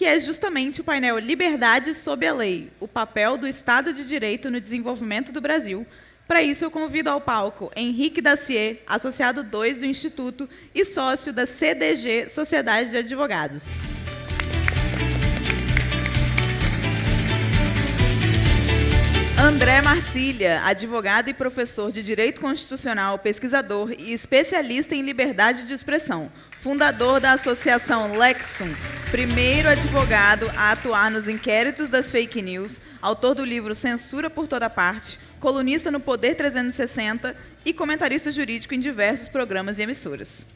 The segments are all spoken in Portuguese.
que é justamente o painel Liberdade sob a Lei, o papel do Estado de Direito no desenvolvimento do Brasil. Para isso, eu convido ao palco Henrique Dacier, associado 2 do Instituto e sócio da CDG, Sociedade de Advogados. André Marcília, advogado e professor de Direito Constitucional, pesquisador e especialista em liberdade de expressão, fundador da Associação Lexum, primeiro advogado a atuar nos inquéritos das fake news, autor do livro Censura por Toda Parte, colunista no Poder 360 e comentarista jurídico em diversos programas e emissoras.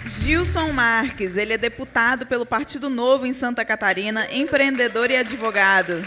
Gilson Marques, ele é deputado pelo Partido Novo em Santa Catarina, empreendedor e advogado.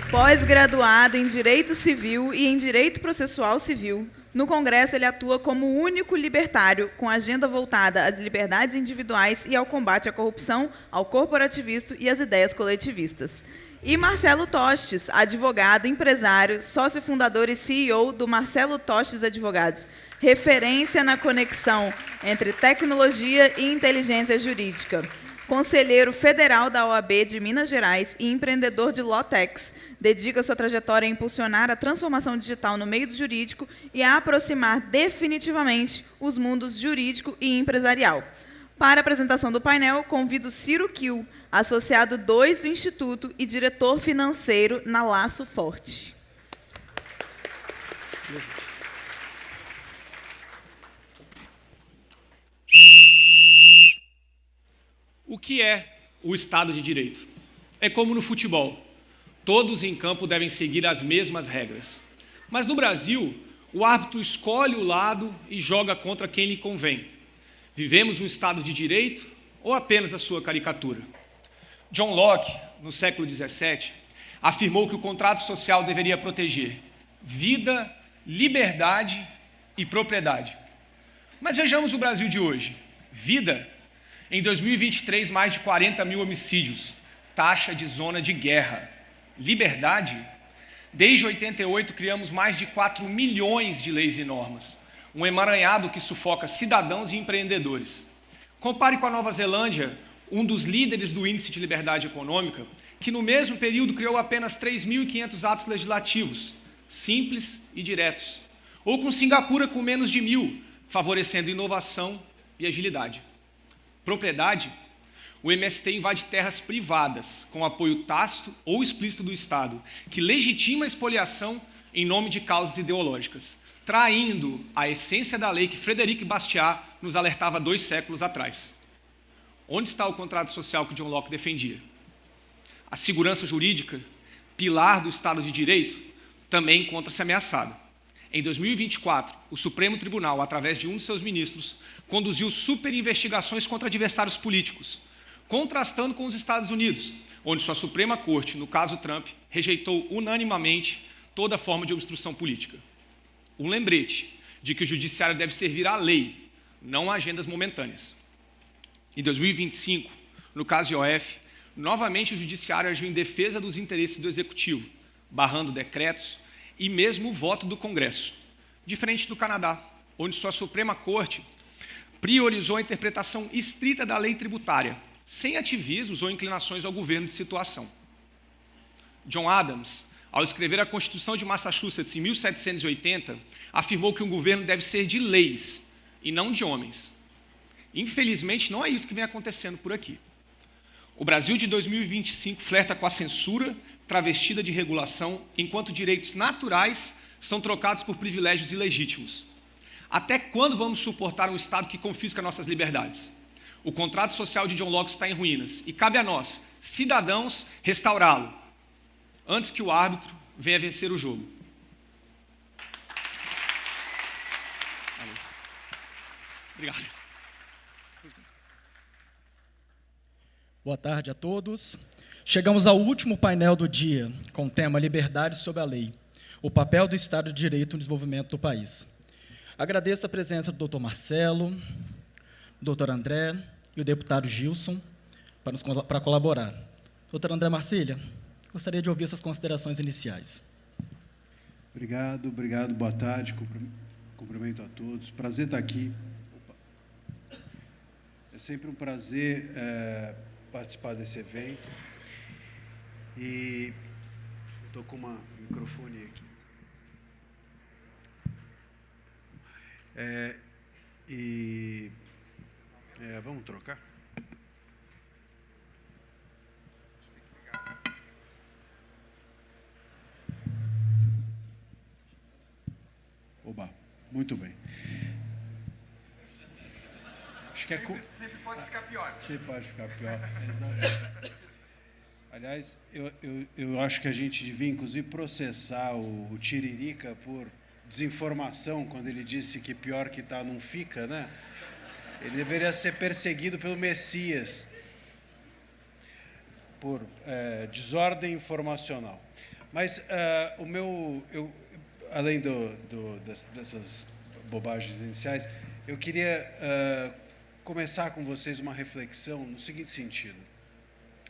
Pós-graduado em Direito Civil e em Direito Processual Civil. No Congresso, ele atua como único libertário, com agenda voltada às liberdades individuais e ao combate à corrupção, ao corporativismo e às ideias coletivistas. E Marcelo Tostes, advogado, empresário, sócio fundador e CEO do Marcelo Tostes Advogados, referência na conexão entre tecnologia e inteligência jurídica. Conselheiro federal da OAB de Minas Gerais e empreendedor de Lotex, dedica sua trajetória a impulsionar a transformação digital no meio do jurídico e a aproximar definitivamente os mundos jurídico e empresarial. Para a apresentação do painel, convido Ciro Kiel, associado 2 do Instituto e diretor financeiro na Laço Forte. O que é o Estado de Direito? É como no futebol. Todos em campo devem seguir as mesmas regras. Mas no Brasil, o árbitro escolhe o lado e joga contra quem lhe convém. Vivemos um Estado de Direito ou apenas a sua caricatura? John Locke, no século XVII, afirmou que o contrato social deveria proteger vida, liberdade e propriedade. Mas vejamos o Brasil de hoje. Vida. Em 2023, mais de 40 mil homicídios, taxa de zona de guerra. Liberdade? Desde 88, criamos mais de 4 milhões de leis e normas, um emaranhado que sufoca cidadãos e empreendedores. Compare com a Nova Zelândia, um dos líderes do Índice de Liberdade Econômica, que no mesmo período criou apenas 3.500 atos legislativos, simples e diretos. Ou com Singapura com menos de 1.000, favorecendo inovação e agilidade. Propriedade, o MST invade terras privadas, com apoio tácito ou explícito do Estado, que legitima a expoliação em nome de causas ideológicas, traindo a essência da lei que Frederic Bastiat nos alertava 2 séculos atrás. Onde está o contrato social que John Locke defendia? A segurança jurídica, pilar do Estado de Direito, também encontra-se ameaçada. Em 2024, o Supremo Tribunal, através de um de seus ministros, conduziu superinvestigações contra adversários políticos, contrastando com os Estados Unidos, onde sua Suprema Corte, no caso Trump, rejeitou unanimemente toda forma de obstrução política. Um lembrete de que o judiciário deve servir à lei, não a agendas momentâneas. Em 2025, no caso IOF, novamente o judiciário agiu em defesa dos interesses do Executivo, barrando decretos e mesmo o voto do Congresso, diferente do Canadá, onde sua Suprema Corte priorizou a interpretação estrita da lei tributária, sem ativismos ou inclinações ao governo de situação. John Adams, ao escrever a Constituição de Massachusetts em 1780, afirmou que um governo deve ser de leis e não de homens. Infelizmente, não é isso que vem acontecendo por aqui. O Brasil de 2025 flerta com a censura travestida de regulação, enquanto direitos naturais são trocados por privilégios ilegítimos. Até quando vamos suportar um Estado que confisca nossas liberdades? O contrato social de John Locke está em ruínas e cabe a nós, cidadãos, restaurá-lo, antes que o árbitro venha vencer o jogo. Obrigado. Boa tarde a todos. Chegamos ao último painel do dia, com o tema Liberdade sob a Lei, o papel do Estado de Direito no desenvolvimento do país. Agradeço a presença do Dr. Marcelo, do Dr. André e o deputado Gilson para colaborar. Dr. André Marcília, gostaria de ouvir suas considerações iniciais. Obrigado, boa tarde, cumprimento a todos. Prazer estar aqui. sempre um prazer participar desse evento. E estou com um microfone aqui. Vamos trocar? Oba, muito bem. Acho que sempre pode ficar pior. Sempre pode ficar pior, exatamente. Aliás, eu acho que a gente devia, inclusive, processar o Tiririca por desinformação, quando ele disse que pior que tá não fica, né? Ele deveria ser perseguido pelo Messias por desordem informacional. Mas além dessas bobagens iniciais, eu queria começar com vocês uma reflexão no seguinte sentido.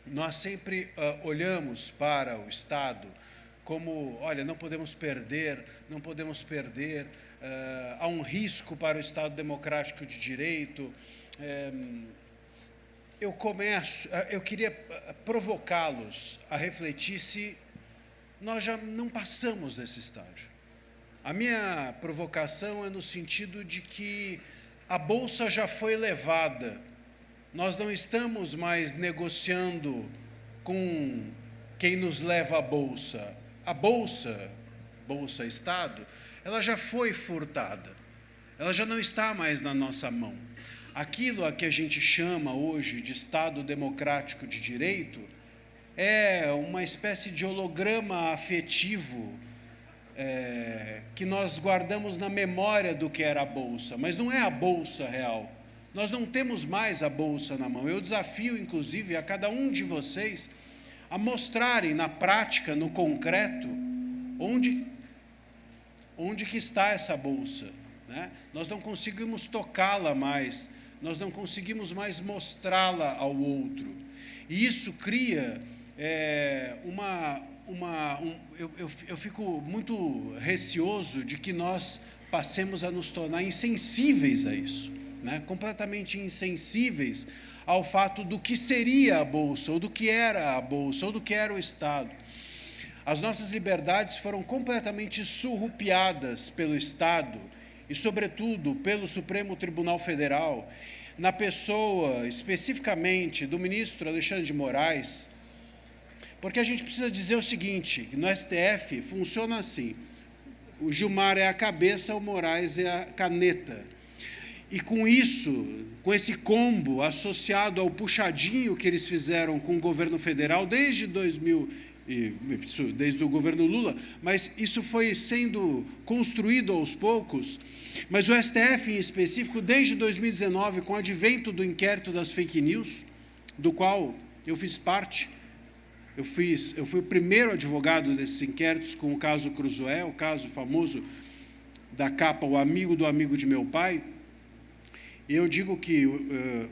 Nós sempre olhamos para o Estado como, olha, não podemos perder, há um risco para o Estado democrático de direito. Eu queria provocá-los a refletir se nós já não passamos desse estágio. A minha provocação é no sentido de que a bolsa já foi levada. Nós não estamos mais negociando com quem nos leva a bolsa. A bolsa Estado, ela já foi furtada. Ela já não está mais na nossa mão. Aquilo a que a gente chama hoje de Estado democrático de direito é uma espécie de holograma afetivo que nós guardamos na memória do que era a bolsa, mas não é a bolsa real. Nós não temos mais a bolsa na mão. Eu desafio, inclusive, a cada um de vocês a mostrarem na prática, no concreto, onde que está essa bolsa, né? Nós não conseguimos tocá-la mais, nós não conseguimos mais mostrá-la ao outro. E isso cria eu fico muito receoso de que nós passemos a nos tornar insensíveis a isso, né? Completamente insensíveis ao fato do que seria a bolsa, ou do que era a bolsa, ou do que era o Estado. As nossas liberdades foram completamente surrupiadas pelo Estado e, sobretudo, pelo Supremo Tribunal Federal, na pessoa, especificamente, do ministro Alexandre de Moraes, porque a gente precisa dizer o seguinte: no STF funciona assim, o Gilmar é a cabeça, o Moraes é a caneta. E com isso, com esse combo associado ao puxadinho que eles fizeram com o governo federal desde o governo Lula, mas isso foi sendo construído aos poucos. Mas o STF, em específico, desde 2019, com o advento do inquérito das fake news, do qual eu fiz parte, eu fui o primeiro advogado desses inquéritos, com o caso Cruzoé, o caso famoso da capa O Amigo do Amigo de Meu Pai. E eu digo que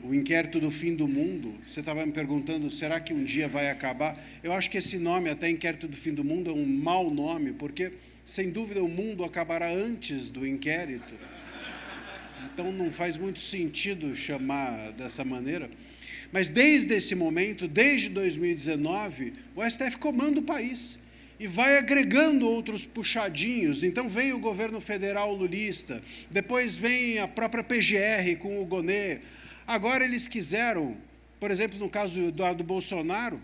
o inquérito do fim do mundo, você estava me perguntando, será que um dia vai acabar? Eu acho que esse nome, até inquérito do fim do mundo, é um mau nome, porque, sem dúvida, o mundo acabará antes do inquérito. Então, não faz muito sentido chamar dessa maneira. Mas, desde esse momento, desde 2019, o STF comanda o país e vai agregando outros puxadinhos. Então vem o governo federal lulista, depois vem a própria PGR com o Gonê. Agora eles quiseram, por exemplo, no caso do Eduardo Bolsonaro,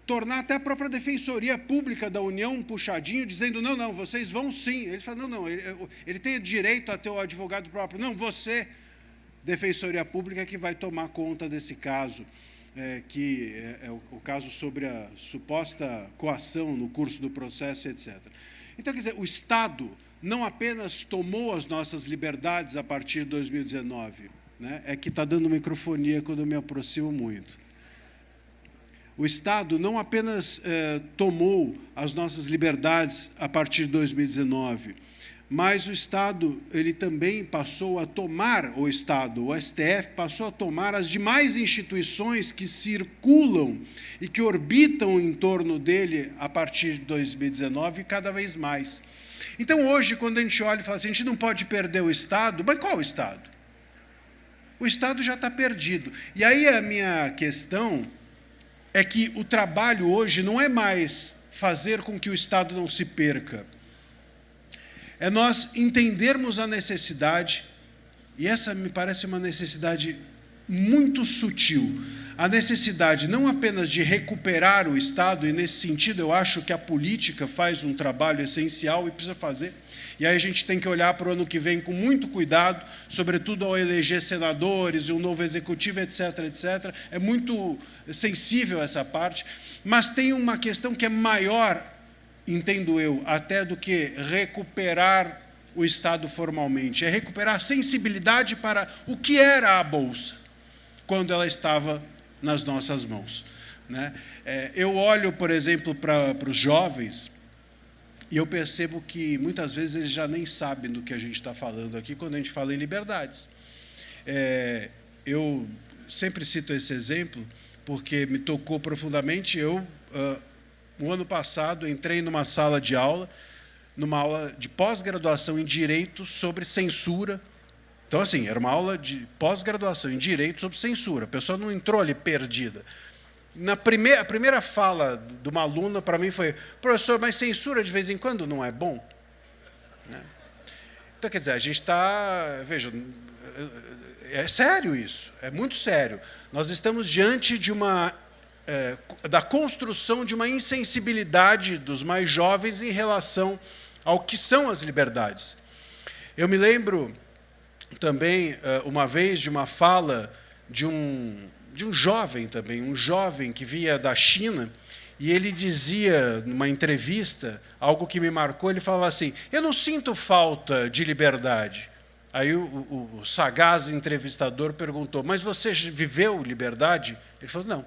tornar até a própria Defensoria Pública da União um puxadinho, dizendo, não, vocês vão sim. Ele fala, não, ele tem direito a ter o advogado próprio. Não, você, Defensoria Pública, que vai tomar conta desse caso. Que é o caso sobre a suposta coação no curso do processo, etc. Então, quer dizer, o Estado não apenas tomou as nossas liberdades a partir de 2019, né? É que está dando microfonia quando eu me aproximo muito. O Estado não apenas tomou as nossas liberdades a partir de 2019, mas o Estado, ele também passou a tomar, o STF passou a tomar as demais instituições que circulam e que orbitam em torno dele a partir de 2019, cada vez mais. Então, hoje, quando a gente olha e fala assim, a gente não pode perder o Estado, mas qual o Estado? o Estado já está perdido. E aí a minha questão é que o trabalho hoje não é mais fazer com que o Estado não se perca. É nós entendermos a necessidade, e essa me parece uma necessidade muito sutil, a necessidade não apenas de recuperar o Estado, e nesse sentido eu acho que a política faz um trabalho essencial e precisa fazer, e aí a gente tem que olhar para o ano que vem com muito cuidado, sobretudo ao eleger senadores e um novo executivo, etc., etc. É muito sensível essa parte, mas tem uma questão que é maior, entendo eu, até do que recuperar o Estado formalmente, é recuperar a sensibilidade para o que era a Bolsa, quando ela estava nas nossas mãos. Né? Eu olho, por exemplo, para os jovens, e eu percebo que, muitas vezes, eles já nem sabem do que a gente está falando aqui, quando a gente fala em liberdades. Eu sempre cito esse exemplo, porque me tocou profundamente. No ano passado, entrei numa sala de aula, numa aula de pós-graduação em Direito sobre censura. Então, assim, era uma aula de pós-graduação em Direito sobre censura. A pessoa não entrou ali perdida. A primeira fala de uma aluna para mim foi: professor, mas censura de vez em quando não é bom? Então, quer dizer, a gente está... Veja, é sério isso, é muito sério. Nós estamos diante de da construção de uma insensibilidade dos mais jovens em relação ao que são as liberdades. Eu me lembro também, uma vez, de uma fala de um jovem também, um jovem que vinha da China, e ele dizia, numa entrevista, algo que me marcou. Ele falava assim: eu não sinto falta de liberdade. Aí o sagaz entrevistador perguntou: mas você viveu liberdade? Ele falou: não.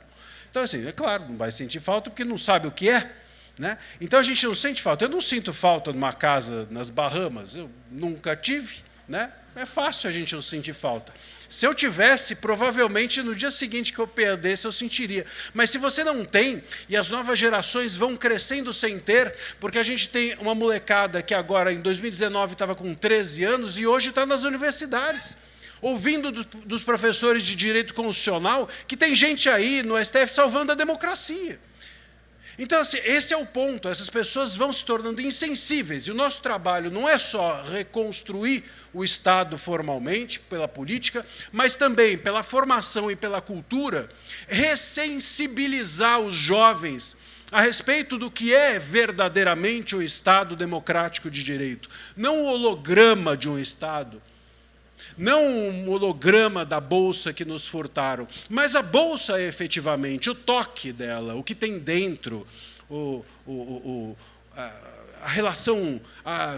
Então, assim, é claro, não vai sentir falta porque não sabe o que é. Né? Então, a gente não sente falta. Eu não sinto falta de uma casa nas Bahamas, eu nunca tive. Né? É fácil a gente não sentir falta. Se eu tivesse, provavelmente no dia seguinte que eu perdesse, eu sentiria. Mas se você não tem, e as novas gerações vão crescendo sem ter, porque a gente tem uma molecada que agora, em 2019, estava com 13 anos e hoje está nas universidades, ouvindo dos professores de direito constitucional que tem gente aí no STF salvando a democracia. Então, assim, esse é o ponto. Essas pessoas vão se tornando insensíveis. E o nosso trabalho não é só reconstruir o Estado formalmente, pela política, mas também pela formação e pela cultura, ressensibilizar os jovens a respeito do que é verdadeiramente o Estado democrático de direito. Não o holograma de um Estado, não um holograma da Bolsa que nos furtaram, mas a Bolsa é efetivamente o toque dela, o que tem dentro, a relação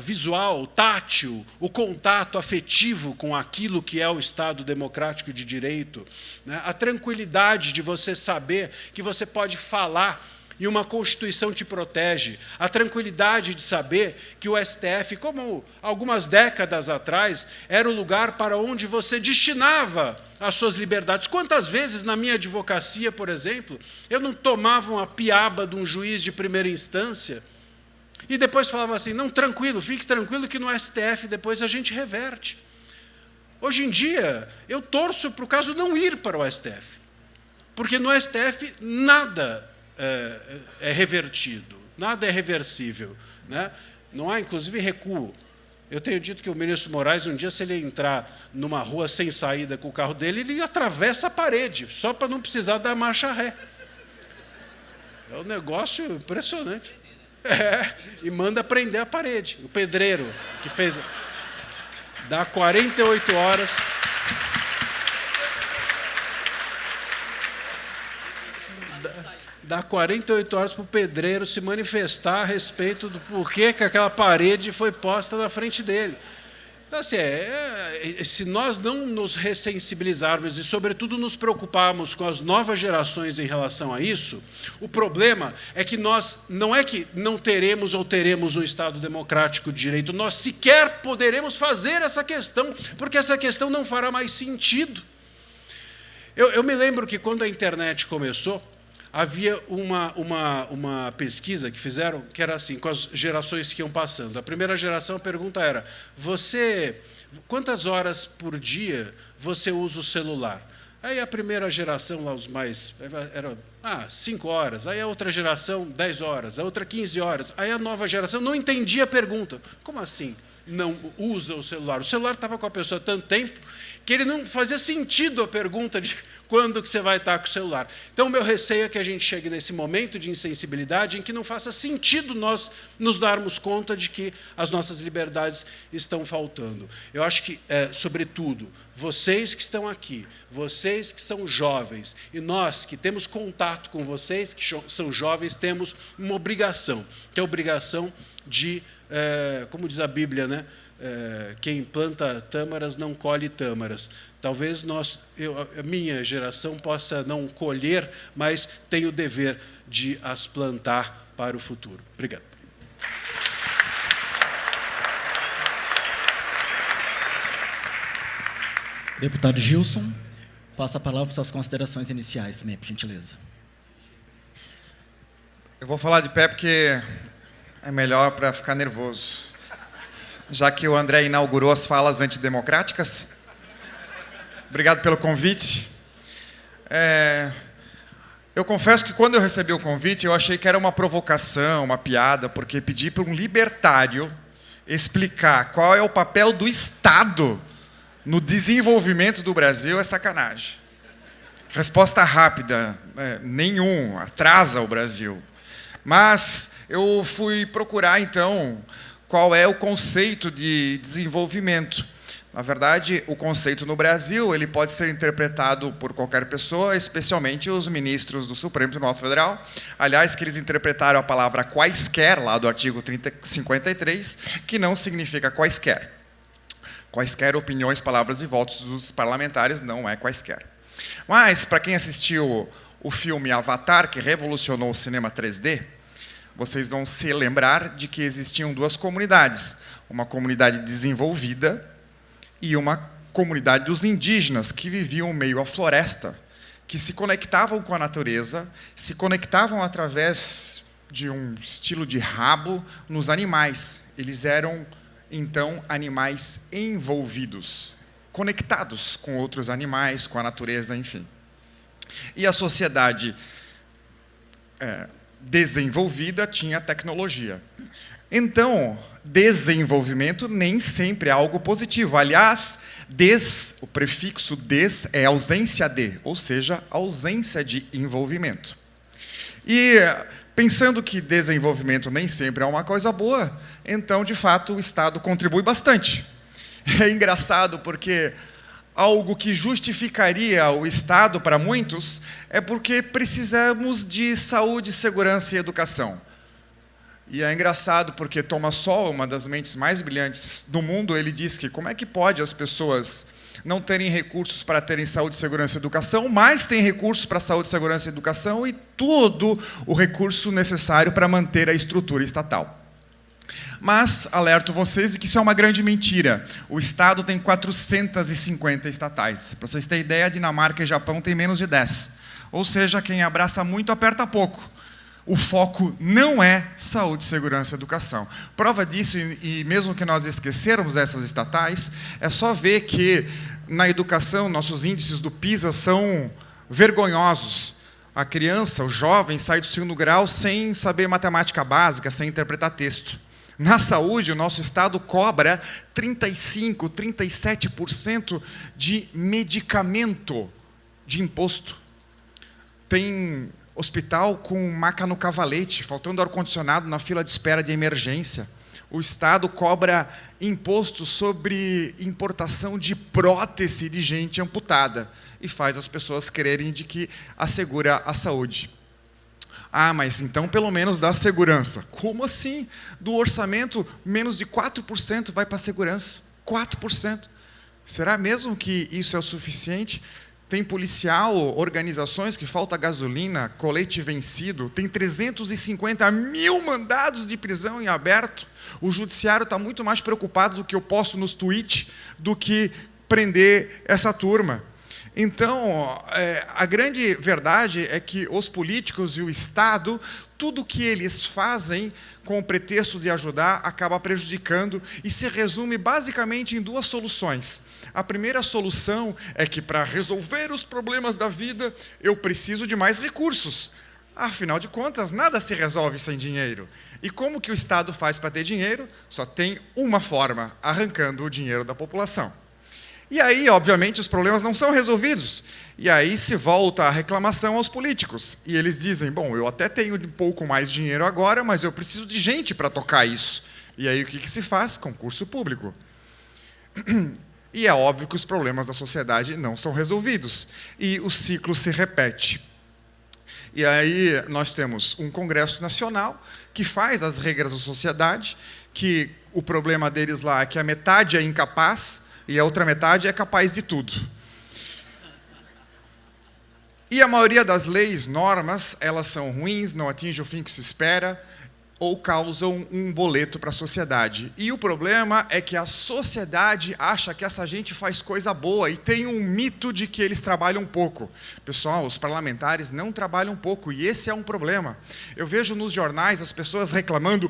visual, tátil, o contato afetivo com aquilo que é o Estado democrático de direito, né? A tranquilidade de você saber que você pode falar e uma Constituição te protege, a tranquilidade de saber que o STF, como algumas décadas atrás, era o lugar para onde você destinava as suas liberdades. Quantas vezes, na minha advocacia, por exemplo, eu não tomava uma piaba de um juiz de primeira instância e depois falava assim: não, tranquilo, fique tranquilo que no STF depois a gente reverte. Hoje em dia, eu torço para o caso não ir para o STF, porque no STF nada é revertido, nada é reversível. Né? Não há, inclusive, recuo. Eu tenho dito que o ministro Moraes, um dia, se ele entrar numa rua sem saída com o carro dele, ele atravessa a parede, só para não precisar dar marcha ré. É um negócio impressionante. E manda prender a parede. O pedreiro que fez... Dá 48 horas... Dá 48 horas para o pedreiro se manifestar a respeito do porquê que aquela parede foi posta na frente dele. Então, assim, se nós não nos ressensibilizarmos e, sobretudo, nos preocuparmos com as novas gerações em relação a isso, o problema é que nós, não é que não teremos ou teremos um Estado democrático de direito, nós sequer poderemos fazer essa questão, porque essa questão não fará mais sentido. Eu me lembro que, quando a internet começou, havia uma pesquisa que fizeram, que era assim, com as gerações que iam passando. A primeira geração, a pergunta era, quantas horas por dia você usa o celular? Aí a primeira geração, lá os mais, era 5 horas. Aí a outra geração, 10 horas. A outra, 15 horas. Aí a nova geração não entendia a pergunta. Como assim não usa o celular? O celular estava com a pessoa há tanto tempo que ele não fazia sentido a pergunta de quando que você vai estar com o celular. Então, o meu receio é que a gente chegue nesse momento de insensibilidade em que não faça sentido nós nos darmos conta de que as nossas liberdades estão faltando. Eu acho que, sobretudo, vocês que estão aqui, vocês que são jovens, e nós que temos contato com vocês, que são jovens, temos uma obrigação, que é a obrigação de, como diz a Bíblia, né? Quem planta tâmaras não colhe tâmaras. Talvez a minha geração possa não colher, mas tem o dever de as plantar para o futuro. Obrigado. Deputado Gilson, passa a palavra para suas considerações iniciais também, por gentileza. Eu vou falar de pé porque é melhor para ficar nervoso. Já que o André inaugurou as falas antidemocráticas. Obrigado pelo convite. Eu confesso que quando eu recebi o convite, eu achei que era uma provocação, uma piada, porque pedir para um libertário explicar qual é o papel do Estado no desenvolvimento do Brasil é sacanagem. Resposta rápida, nenhum, atrasa o Brasil. Mas eu fui procurar, então, qual é o conceito de desenvolvimento. Na verdade, o conceito no Brasil ele pode ser interpretado por qualquer pessoa, especialmente os ministros do Supremo Tribunal Federal. Aliás, que eles interpretaram a palavra quaisquer, lá do artigo 53, que não significa quaisquer. Quaisquer opiniões, palavras e votos dos parlamentares não é quaisquer. Mas, para quem assistiu o filme Avatar, que revolucionou o cinema 3D, vocês vão se lembrar de que existiam duas comunidades. Uma comunidade desenvolvida e uma comunidade dos indígenas, que viviam meio à floresta, que se conectavam com a natureza, se conectavam através de um estilo de rabo nos animais. Eles eram, então, animais envolvidos, conectados com outros animais, com a natureza, enfim. E a sociedade desenvolvida tinha tecnologia. Então, desenvolvimento nem sempre é algo positivo. Aliás, o prefixo des é ausência de, ou seja, ausência de envolvimento. E, pensando que desenvolvimento nem sempre é uma coisa boa, então, de fato, o Estado contribui bastante. É engraçado porque algo que justificaria o Estado para muitos é porque precisamos de saúde, segurança e educação. E é engraçado porque Thomas Sowell, uma das mentes mais brilhantes do mundo, ele diz que como é que pode as pessoas não terem recursos para terem saúde, segurança e educação, mas têm recursos para saúde, segurança e educação e todo o recurso necessário para manter a estrutura estatal. Mas alerto vocês de que isso é uma grande mentira. O Estado tem 450 estatais. Para vocês terem ideia, a Dinamarca e Japão têm menos de 10. Ou seja, quem abraça muito, aperta pouco. O foco não é saúde, segurança e educação. Prova disso, e mesmo que nós esquecermos essas estatais, é só ver que, na educação, nossos índices do PISA são vergonhosos. A criança, o jovem, sai do segundo grau sem saber matemática básica, sem interpretar texto. Na saúde, o nosso Estado cobra 35%, 37% de medicamento de imposto. Tem hospital com maca no cavalete, faltando ar-condicionado na fila de espera de emergência. O Estado cobra imposto sobre importação de prótese de gente amputada e faz as pessoas crerem de que assegura a saúde. Ah, mas então pelo menos dá segurança. Como assim? Do orçamento, menos de 4% vai para a segurança. 4%. Será mesmo que isso é o suficiente? Tem policial, organizações que falta gasolina, colete vencido, tem 350 mil mandados de prisão em aberto. O judiciário está muito mais preocupado do que eu posto nos tweets do que prender essa turma. Então, a grande verdade é que os políticos e o Estado, tudo que eles fazem com o pretexto de ajudar, acaba prejudicando e se resume basicamente em duas soluções. A primeira solução é que, para resolver os problemas da vida, eu preciso de mais recursos. Afinal de contas, nada se resolve sem dinheiro. E como que o Estado faz para ter dinheiro? Só tem uma forma, arrancando o dinheiro da população. E aí, obviamente, os problemas não são resolvidos. E aí se volta a reclamação aos políticos. E eles dizem, bom, eu até tenho um pouco mais dinheiro agora, mas eu preciso de gente para tocar isso. E aí o que se faz? Concurso público. E é óbvio que os problemas da sociedade não são resolvidos. E o ciclo se repete. E aí nós temos um Congresso Nacional que faz as regras da sociedade, que o problema deles lá é que a metade é incapaz e a outra metade é capaz de tudo. E a maioria das leis, normas, elas são ruins, não atingem o fim que se espera, ou causam um boleto para a sociedade. E o problema é que a sociedade acha que essa gente faz coisa boa e tem um mito de que eles trabalham pouco. Pessoal, os parlamentares não trabalham pouco e esse é um problema. Eu vejo nos jornais as pessoas reclamando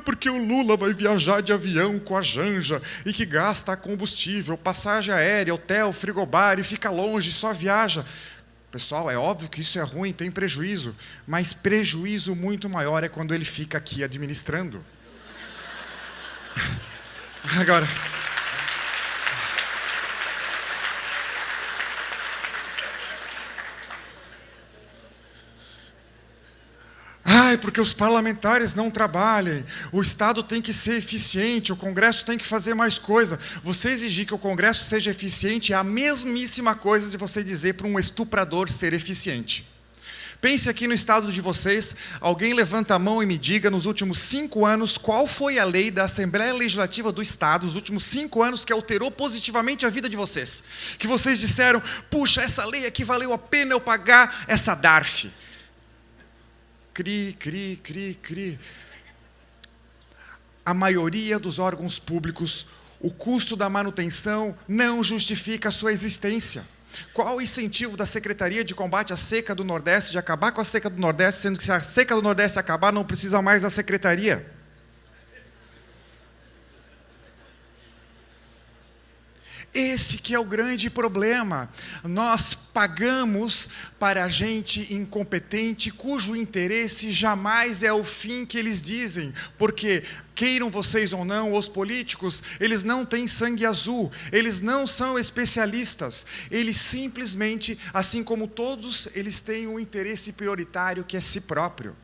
porque o Lula vai viajar de avião com a Janja e que gasta combustível, passagem aérea, hotel, frigobar e fica longe, só viaja. Pessoal, é óbvio que isso é ruim, tem prejuízo, mas prejuízo muito maior é quando ele fica aqui administrando. Agora... porque os parlamentares não trabalham, o Estado tem que ser eficiente, o Congresso tem que fazer mais coisa. Você exigir que o Congresso seja eficiente é a mesmíssima coisa de você dizer para um estuprador ser eficiente. Pense aqui no estado de vocês, alguém levanta a mão e me diga, nos últimos 5 anos, qual foi a lei da Assembleia Legislativa do Estado, nos últimos 5 anos, que alterou positivamente a vida de vocês. Que vocês disseram, puxa, essa lei aqui valeu a pena eu pagar essa DARF. Cri. A maioria dos órgãos públicos, o custo da manutenção não justifica a sua existência. Qual o incentivo da Secretaria de Combate à Seca do Nordeste de acabar com a seca do Nordeste, sendo que se a seca do Nordeste acabar, não precisa mais da Secretaria? Esse que é o grande problema. Nós pagamos para gente incompetente, cujo interesse jamais é o fim que eles dizem, porque, queiram vocês ou não, os políticos, eles não têm sangue azul, eles não são especialistas, eles simplesmente, assim como todos, eles têm um interesse prioritário que é si próprio.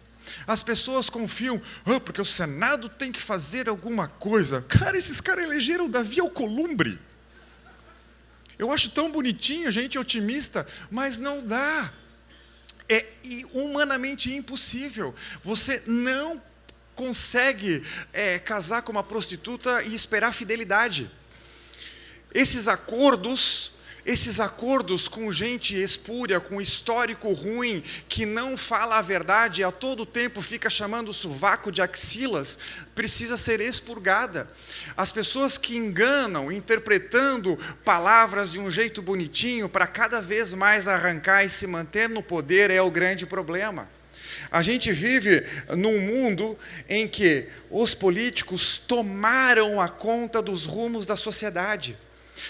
As pessoas confiam, porque o Senado tem que fazer alguma coisa. Cara, esses caras elegeram Davi Alcolumbre. Eu acho tão bonitinho, gente otimista, mas não dá. É humanamente impossível. Você não consegue casar com uma prostituta e esperar fidelidade. Esses acordos com gente espúria, com histórico ruim, que não fala a verdade, a todo tempo fica chamando o sovaco de axilas, precisa ser expurgada. As pessoas que enganam, interpretando palavras de um jeito bonitinho, para cada vez mais arrancar e se manter no poder, é o grande problema. A gente vive num mundo em que os políticos tomaram a conta dos rumos da sociedade.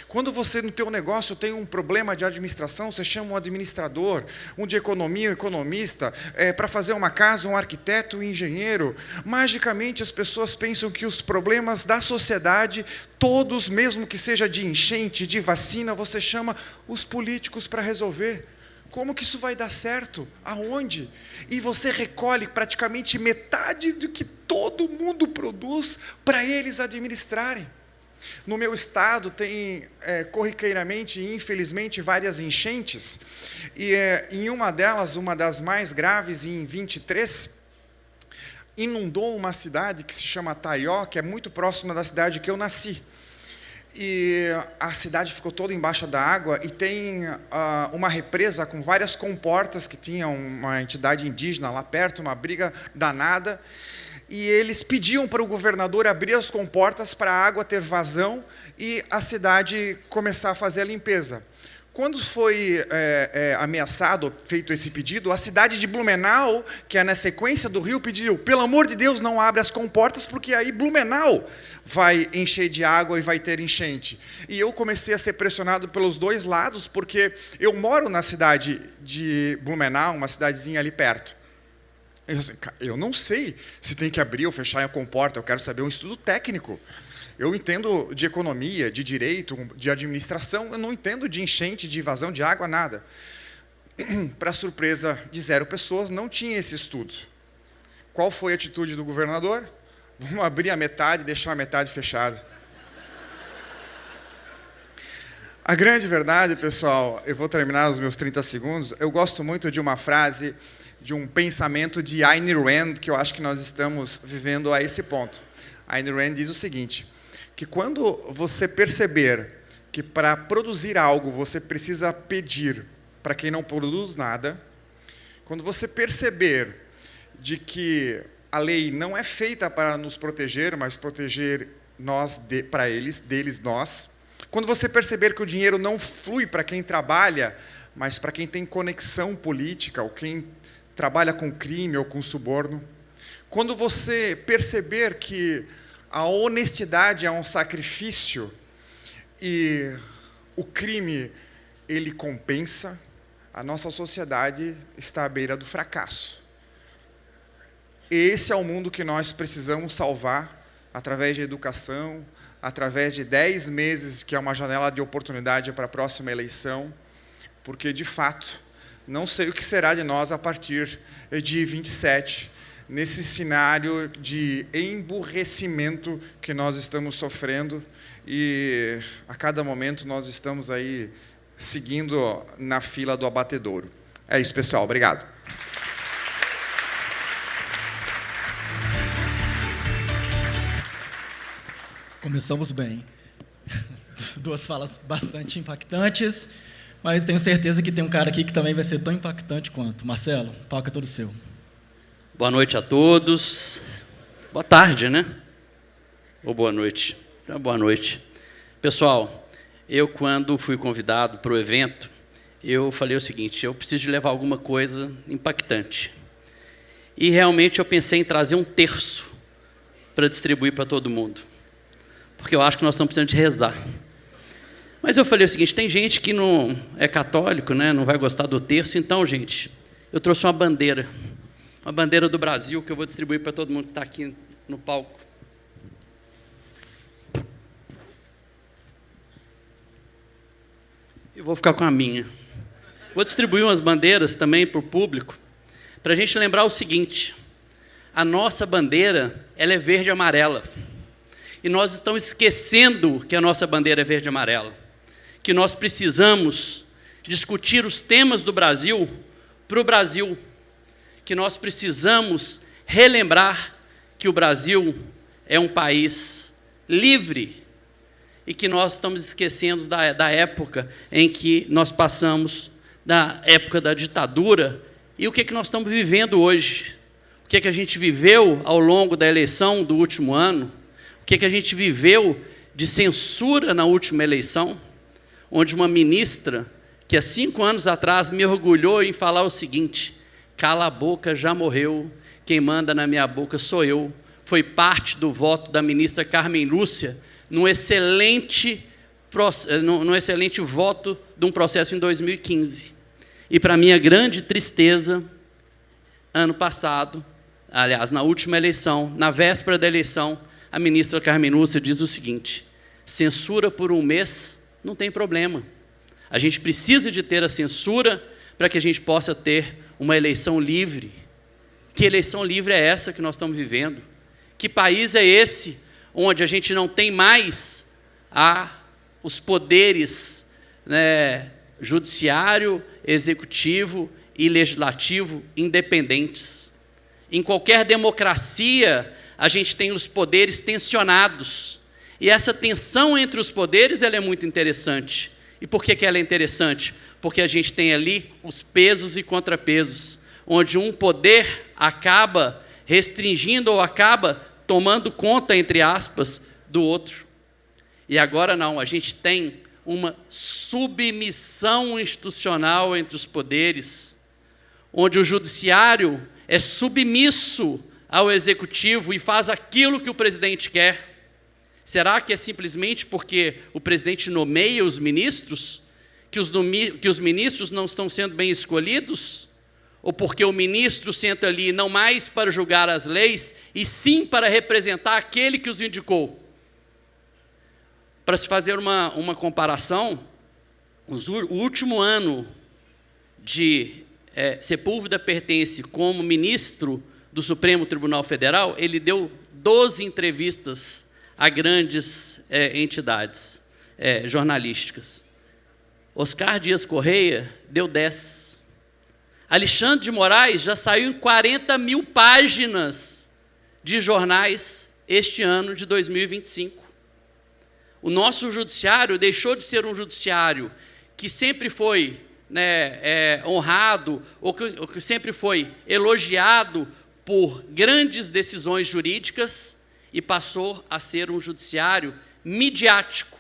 Quando você no teu negócio tem um problema de administração, você chama um administrador, um de economia, um economista, para fazer uma casa, um arquiteto, um engenheiro. Magicamente as pessoas pensam que os problemas da sociedade, todos, mesmo que seja de enchente, de vacina, você chama os políticos para resolver. Como que isso vai dar certo? Aonde? E você recolhe praticamente metade do que todo mundo produz para eles administrarem. No meu estado tem corriqueiramente e infelizmente várias enchentes e em uma delas, uma das mais graves, em 23, inundou uma cidade que se chama Taió, que é muito próxima da cidade que eu nasci. E a cidade ficou toda embaixo da água e tem uma represa com várias comportas que tinha uma entidade indígena lá perto, uma briga danada. E eles pediam para o governador abrir as comportas para a água ter vazão e a cidade começar a fazer a limpeza. quando foi ameaçado, feito esse pedido, a cidade de Blumenau, que é na sequência do rio, pediu, pelo amor de Deus, não abre as comportas, porque aí Blumenau vai encher de água e vai ter enchente. E eu comecei a ser pressionado pelos dois lados, porque eu moro na cidade de Blumenau, uma cidadezinha ali perto. Eu não sei se tem que abrir ou fechar a comporta, eu quero saber um estudo técnico. Eu entendo de economia, de direito, de administração, eu não entendo de enchente, de invasão de água, nada. Para surpresa de 0 pessoas, não tinha esse estudo. Qual foi a atitude do governador? Vamos abrir a metade e deixar a metade fechada. A grande verdade, pessoal, eu vou terminar os meus 30 segundos, eu gosto muito de uma frase, de um pensamento de Ayn Rand, que eu acho que nós estamos vivendo a esse ponto. Ayn Rand diz o seguinte, que quando você perceber que para produzir algo você precisa pedir para quem não produz nada, quando você perceber de que a lei não é feita para nos proteger, mas proteger nós para eles, deles nós, quando você perceber que o dinheiro não flui para quem trabalha, mas para quem tem conexão política, ou quem trabalha com crime ou com suborno, quando você perceber que a honestidade é um sacrifício e o crime, ele compensa, a nossa sociedade está à beira do fracasso. Esse é o mundo que nós precisamos salvar através de educação, através de 10 meses, que é uma janela de oportunidade para a próxima eleição, porque, de fato, não sei o que será de nós a partir de 27, nesse cenário de emburrecimento que nós estamos sofrendo e a cada momento nós estamos aí seguindo na fila do abatedouro. É isso, pessoal. Obrigado. Começamos bem. 2 falas bastante impactantes, mas tenho certeza que tem um cara aqui que também vai ser tão impactante quanto. Marcelo, o palco é todo seu. Boa noite a todos. Boa tarde, né? Ou boa noite. Boa noite. Pessoal, eu quando fui convidado para o evento, eu falei o seguinte, eu preciso de levar alguma coisa impactante. E realmente eu pensei em trazer um terço para distribuir para todo mundo. Porque eu acho que nós estamos precisando de rezar. Mas eu falei o seguinte, tem gente que não é católico, né, não vai gostar do terço, então, gente, eu trouxe uma bandeira do Brasil, que eu vou distribuir para todo mundo que está aqui no palco. Eu vou ficar com a minha. Vou distribuir umas bandeiras também para o público, para a gente lembrar o seguinte, a nossa bandeira, ela é verde e amarela. E nós estamos esquecendo que a nossa bandeira é verde e amarela. Que nós precisamos discutir os temas do Brasil para o Brasil. Que nós precisamos relembrar que o Brasil é um país livre e que nós estamos esquecendo da época em que nós passamos, da época da ditadura, e o que nós estamos vivendo hoje. O que a gente viveu ao longo da eleição do último ano, o que a gente viveu de censura na última eleição, onde uma ministra, que há 5 anos atrás me orgulhou em falar o seguinte, cala a boca, já morreu, quem manda na minha boca sou eu, foi parte do voto da ministra Carmen Lúcia, num excelente voto de um processo em 2015. E, para minha grande tristeza, ano passado, aliás, na última eleição, na véspera da eleição, a ministra Carmen Lúcia diz o seguinte, censura por 1 mês não tem problema. A gente precisa de ter a censura para que a gente possa ter uma eleição livre. Que eleição livre é essa que nós estamos vivendo? Que país é esse onde a gente não tem mais os poderes, né, judiciário, executivo e legislativo independentes? Em qualquer democracia, a gente tem os poderes tensionados. E essa tensão entre os poderes ela é muito interessante. E por que ela é interessante? Porque a gente tem ali os pesos e contrapesos, onde um poder acaba restringindo ou acaba tomando conta, entre aspas, do outro. E agora não, a gente tem uma submissão institucional entre os poderes, onde o judiciário é submisso ao executivo e faz aquilo que o presidente quer? Será que é simplesmente porque o presidente nomeia os ministros, que os ministros não estão sendo bem escolhidos? Ou porque o ministro senta ali não mais para julgar as leis, e sim para representar aquele que os indicou? Para se fazer uma comparação, o último ano de Sepúlveda Pertence como ministro do Supremo Tribunal Federal, ele deu 12 entrevistas a grandes entidades jornalísticas. Oscar Dias Correia deu 10. Alexandre de Moraes já saiu em 40 mil páginas de jornais este ano de 2025. O nosso judiciário deixou de ser um judiciário que sempre foi honrado, ou que sempre foi elogiado por grandes decisões jurídicas, e passou a ser um judiciário midiático,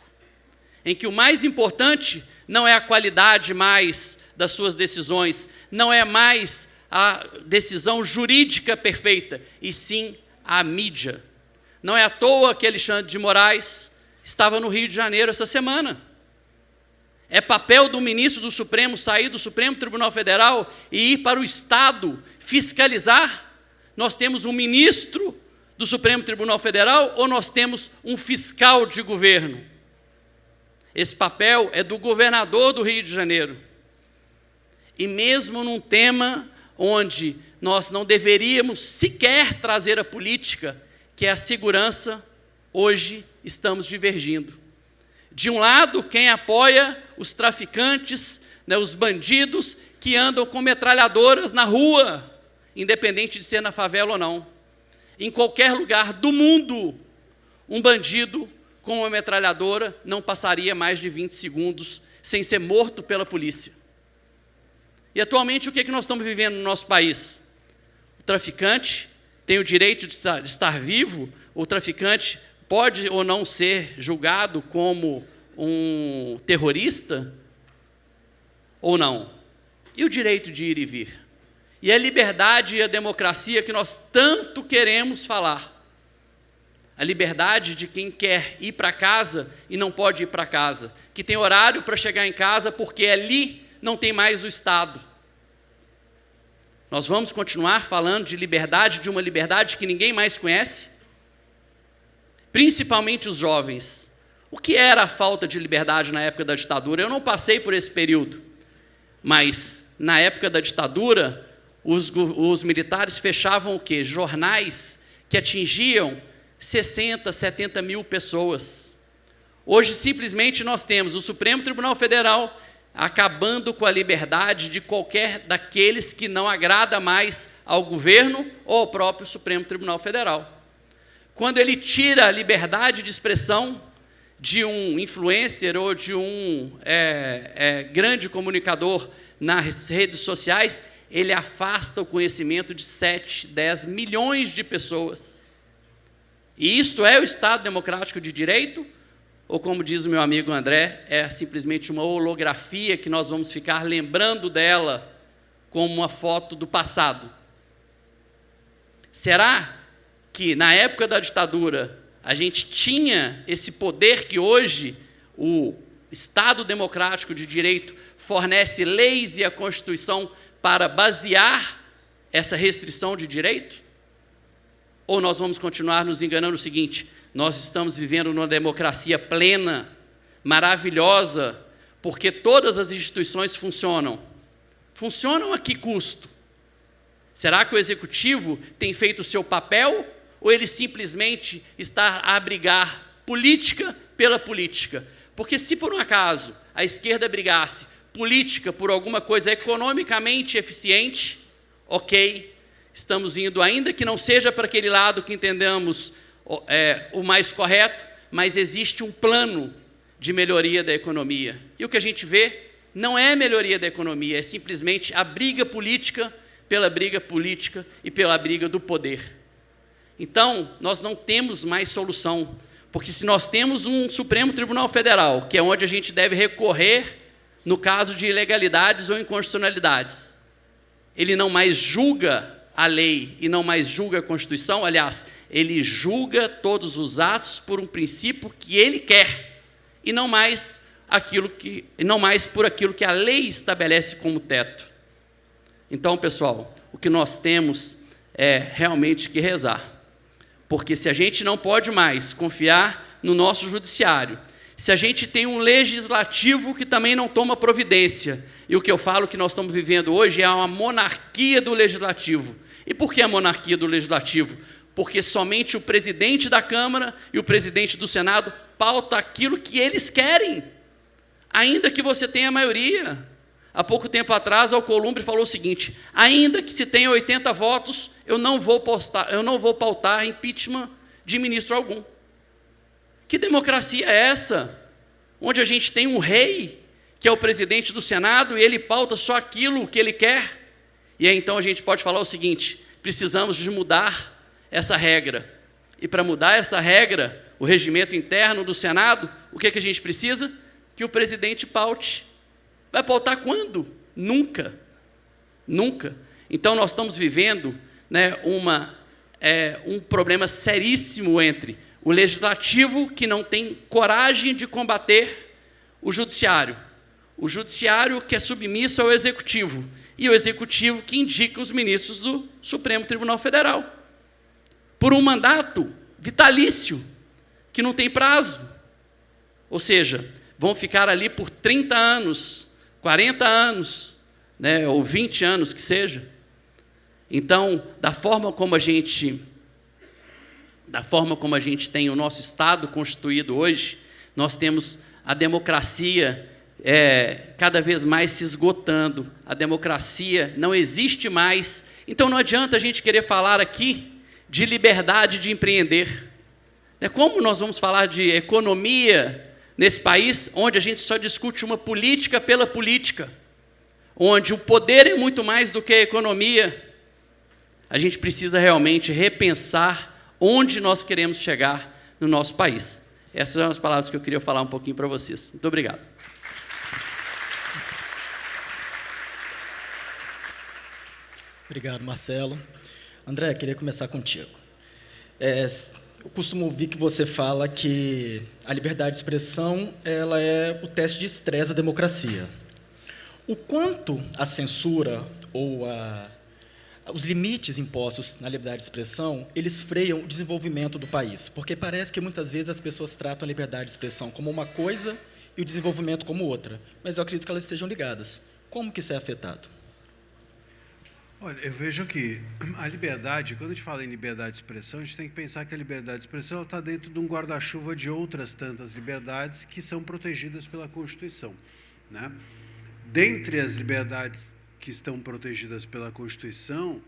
em que o mais importante não é a qualidade mais das suas decisões, não é mais a decisão jurídica perfeita, e sim a mídia. Não é à toa que Alexandre de Moraes estava no Rio de Janeiro essa semana. É papel do ministro do Supremo sair do Supremo Tribunal Federal e ir para o Estado fiscalizar? Nós temos um ministro do Supremo Tribunal Federal ou nós temos um fiscal de governo? Esse papel é do governador do Rio de Janeiro. E mesmo num tema onde nós não deveríamos sequer trazer a política, que é a segurança, hoje estamos divergindo. De um lado, quem apoia os traficantes, os bandidos que andam com metralhadoras na rua, independente de ser na favela ou não. Em qualquer lugar do mundo, um bandido com uma metralhadora não passaria mais de 20 segundos sem ser morto pela polícia. E atualmente o que nós estamos vivendo no nosso país? O traficante tem o direito de estar vivo, o traficante pode ou não ser julgado como um terrorista, ou não? E o direito de ir e vir? E a liberdade e a democracia que nós tanto queremos falar? A liberdade de quem quer ir para casa e não pode ir para casa, que tem horário para chegar em casa porque ali não tem mais o Estado. Nós vamos continuar falando de liberdade, de uma liberdade que ninguém mais conhece? Principalmente os jovens. O que era a falta de liberdade na época da ditadura? Eu não passei por esse período, mas na época da ditadura, os militares fechavam o quê? Jornais que atingiam 60, 70 mil pessoas. Hoje, simplesmente, nós temos o Supremo Tribunal Federal acabando com a liberdade de qualquer daqueles que não agrada mais ao governo ou ao próprio Supremo Tribunal Federal. Quando ele tira a liberdade de expressão de um influencer ou de um grande comunicador nas redes sociais, ele afasta o conhecimento de 7, 10 milhões de pessoas. E isto é o Estado democrático de direito? Ou, como diz o meu amigo André, é simplesmente uma holografia que nós vamos ficar lembrando dela como uma foto do passado? Será que, na época da ditadura, a gente tinha esse poder que hoje o Estado democrático de direito fornece leis e a Constituição para basear essa restrição de direito? Ou nós vamos continuar nos enganando o seguinte: nós estamos vivendo numa democracia plena, maravilhosa, porque todas as instituições funcionam. Funcionam a que custo? Será que o Executivo tem feito o seu papel, ou ele simplesmente está a abrigar política pela política? Porque se por um acaso a esquerda brigasse política por alguma coisa economicamente eficiente, ok, estamos indo, ainda que não seja para aquele lado que entendamos o mais correto, mas existe um plano de melhoria da economia. E o que a gente vê não é melhoria da economia, é simplesmente a briga política pela briga política e pela briga do poder. Então, nós não temos mais solução, Porque se nós temos um Supremo Tribunal Federal, que é onde a gente deve recorrer no caso de ilegalidades ou inconstitucionalidades, ele não mais julga a lei e não mais julga a Constituição, aliás, ele julga todos os atos por um princípio que ele quer, e não mais por aquilo que a lei estabelece como teto. Então, pessoal, o que nós temos é realmente que rezar, porque se a gente não pode mais confiar no nosso judiciário, se a gente tem um legislativo que também não toma providência, e o que eu falo que nós estamos vivendo hoje é uma monarquia do legislativo. E por que a monarquia do legislativo? Porque somente o presidente da Câmara e o presidente do Senado pautam aquilo que eles querem, ainda que você tenha maioria. Há pouco tempo atrás, Alcolumbre falou o seguinte: ainda que se tenha 80 votos, eu não vou pautar impeachment de ministro algum. Que democracia é essa? Onde a gente tem um rei, que é o presidente do Senado, e ele pauta só aquilo que ele quer? E aí, então, a gente pode falar o seguinte: precisamos de mudar essa regra. E para mudar essa regra, o regimento interno do Senado, o que é que a gente precisa? Que o presidente paute. Vai pautar quando? Nunca. Nunca. Então, nós estamos vivendo, né, um problema seríssimo entre o legislativo, que não tem coragem de combater o judiciário que é submisso ao executivo, e o executivo que indica os ministros do Supremo Tribunal Federal, por um mandato vitalício, que não tem prazo. Ou seja, vão ficar ali por 30 anos, 40 anos, né, ou 20 anos que seja. Então, da forma como a gente tem o nosso Estado constituído hoje, nós temos a democracia cada vez mais se esgotando. A democracia não existe mais. Então, não adianta a gente querer falar aqui de liberdade de empreender. Como nós vamos falar de economia nesse país, onde a gente só discute uma política pela política, onde o poder é muito mais do que a economia? A gente precisa realmente repensar onde nós queremos chegar no nosso país. Essas são as palavras que eu queria falar um pouquinho para vocês. Muito obrigado. Obrigado, Marcelo. André, queria começar contigo. Eu costumo ouvir que você fala que a liberdade de expressão ela é o teste de estresse da democracia. O quanto a censura ou os limites impostos na liberdade de expressão, eles freiam o desenvolvimento do país? Porque parece que muitas vezes as pessoas tratam a liberdade de expressão como uma coisa e o desenvolvimento como outra, mas eu acredito que elas estejam ligadas. Como que isso é afetado? Olha, eu vejo que a liberdade, quando a gente fala em liberdade de expressão, a gente tem que pensar que a liberdade de expressão está dentro de um guarda-chuva de outras tantas liberdades que são protegidas pela Constituição, né? Dentre as liberdades que estão protegidas pela Constituição,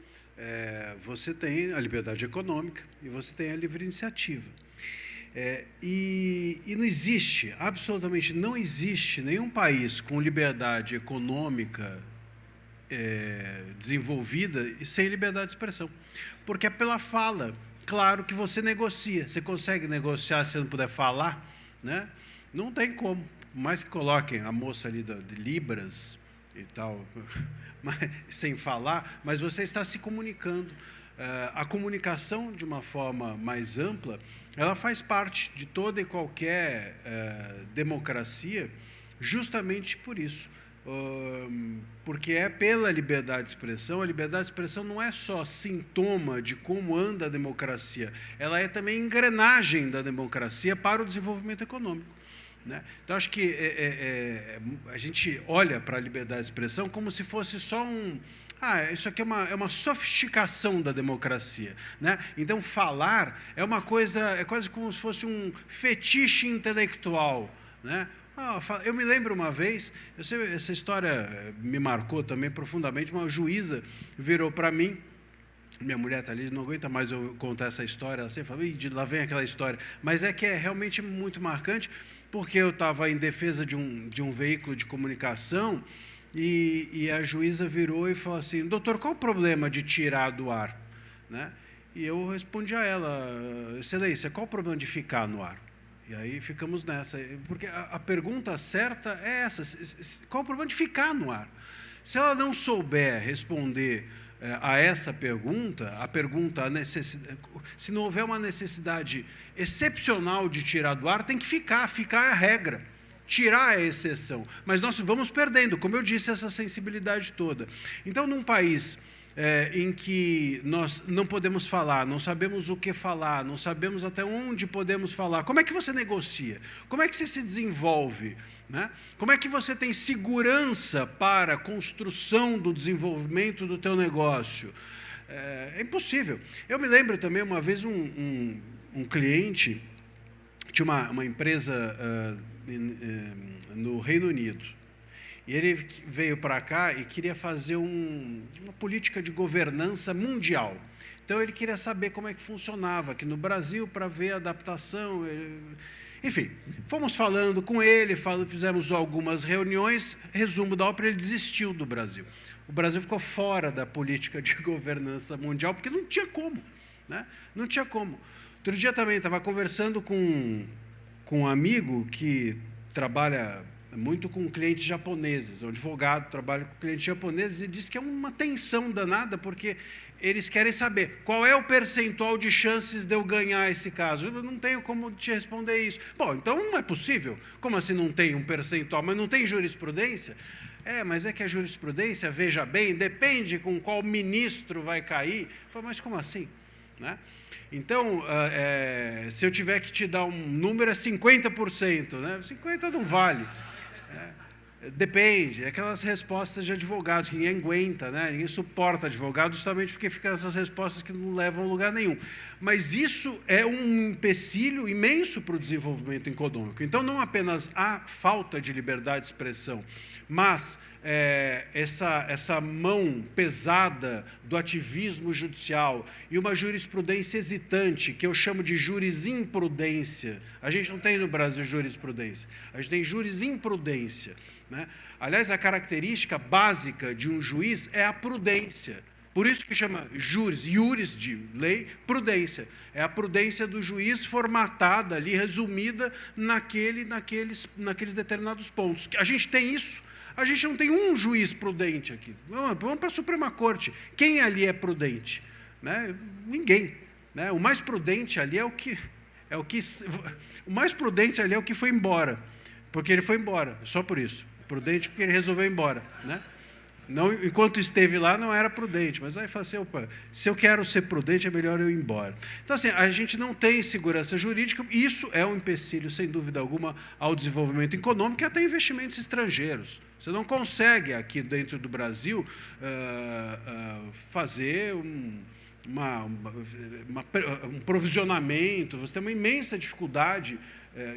você tem a liberdade econômica e você tem a livre iniciativa. E não existe, absolutamente não existe nenhum país com liberdade econômica desenvolvida e sem liberdade de expressão, porque é pela fala. Claro que você negocia, você consegue negociar se não puder falar, né? Não tem como, por mais que coloquem a moça ali de Libras e tal, sem falar, mas você está se comunicando. A comunicação, de uma forma mais ampla, ela faz parte de toda e qualquer democracia, justamente por isso. Porque é pela liberdade de expressão. A liberdade de expressão não é só sintoma de como anda a democracia, ela é também engrenagem da democracia para o desenvolvimento econômico, né? Então, acho que a gente olha para a liberdade de expressão como se fosse só isso aqui é uma sofisticação da democracia, né? Então, falar é uma coisa, é quase como se fosse um fetiche intelectual, né? Eu me lembro uma vez, essa história me marcou também profundamente. Uma juíza virou para mim, minha mulher está ali, não aguenta mais eu contar essa história, ela sempre fala: lá vem aquela história, mas é que é realmente muito marcante, porque eu estava em defesa de um veículo de comunicação e a juíza virou e falou assim: doutor, qual o problema de tirar do ar, né? E eu respondi a ela: excelência, qual o problema de ficar no ar? E aí ficamos nessa. Porque a pergunta certa é essa. Qual o problema de ficar no ar? Se ela não souber responder a essa pergunta, se não houver uma necessidade excepcional de tirar do ar, tem que ficar é a regra. Tirar é a exceção. Mas nós vamos perdendo, como eu disse, essa sensibilidade toda. Então, num país em que nós não podemos falar, não sabemos o que falar, não sabemos até onde podemos falar, como é que você negocia? Como é que você se desenvolve? Né? Como é que você tem segurança para a construção do desenvolvimento do teu negócio? É impossível. Eu me lembro também, uma vez, um cliente, tinha uma empresa no Reino Unido, e ele veio para cá e queria fazer uma política de governança mundial. Então, ele queria saber como é que funcionava aqui no Brasil, para ver a adaptação. Enfim, fomos falando com ele, fizemos algumas reuniões. Resumo da ópera, ele desistiu do Brasil. O Brasil ficou fora da política de governança mundial, porque não tinha como. Né? Não tinha como. Outro dia também estava conversando com um amigo que trabalha muito com clientes japoneses, um advogado trabalha com clientes japoneses, e diz que é uma tensão danada, porque eles querem saber qual é o percentual de chances de eu ganhar esse caso. Eu não tenho como te responder isso. Bom, então não é possível. Como assim não tem um percentual? Mas não tem jurisprudência? Mas é que a jurisprudência, veja bem, depende com qual ministro vai cair. Eu falo, mas como assim? Né? Então, se eu tiver que te dar um número, é 50%. Né? 50% não vale. Depende, aquelas respostas de advogado que ninguém aguenta, né? Ninguém suporta advogado, justamente porque ficam essas respostas que não levam a lugar nenhum. Mas isso é um empecilho imenso para o desenvolvimento econômico. Então, não apenas há falta de liberdade de expressão, mas essa mão pesada do ativismo judicial e uma jurisprudência hesitante, que eu chamo de jurisimprudência. A gente não tem no Brasil jurisprudência, a gente tem jurisimprudência. Né? Aliás, a característica básica de um juiz é a prudência. Por isso que chama juris de lei, prudência. É a prudência do juiz formatada ali, resumida naqueles determinados pontos. A gente tem isso. A gente não tem um juiz prudente aqui. Vamos para a Suprema Corte. Quem ali é prudente? Né? Ninguém. Né? O mais prudente ali o mais prudente ali é o que foi embora. Porque ele foi embora, só por isso. Prudente porque ele resolveu ir embora. Né? Não, enquanto esteve lá, não era prudente. Mas aí fala assim, opa, se eu quero ser prudente, é melhor eu ir embora. Então, assim, a gente não tem segurança jurídica. Isso é um empecilho, sem dúvida alguma, ao desenvolvimento econômico e até investimentos estrangeiros. Você não consegue, aqui dentro do Brasil, fazer um provisionamento. Você tem uma imensa dificuldade.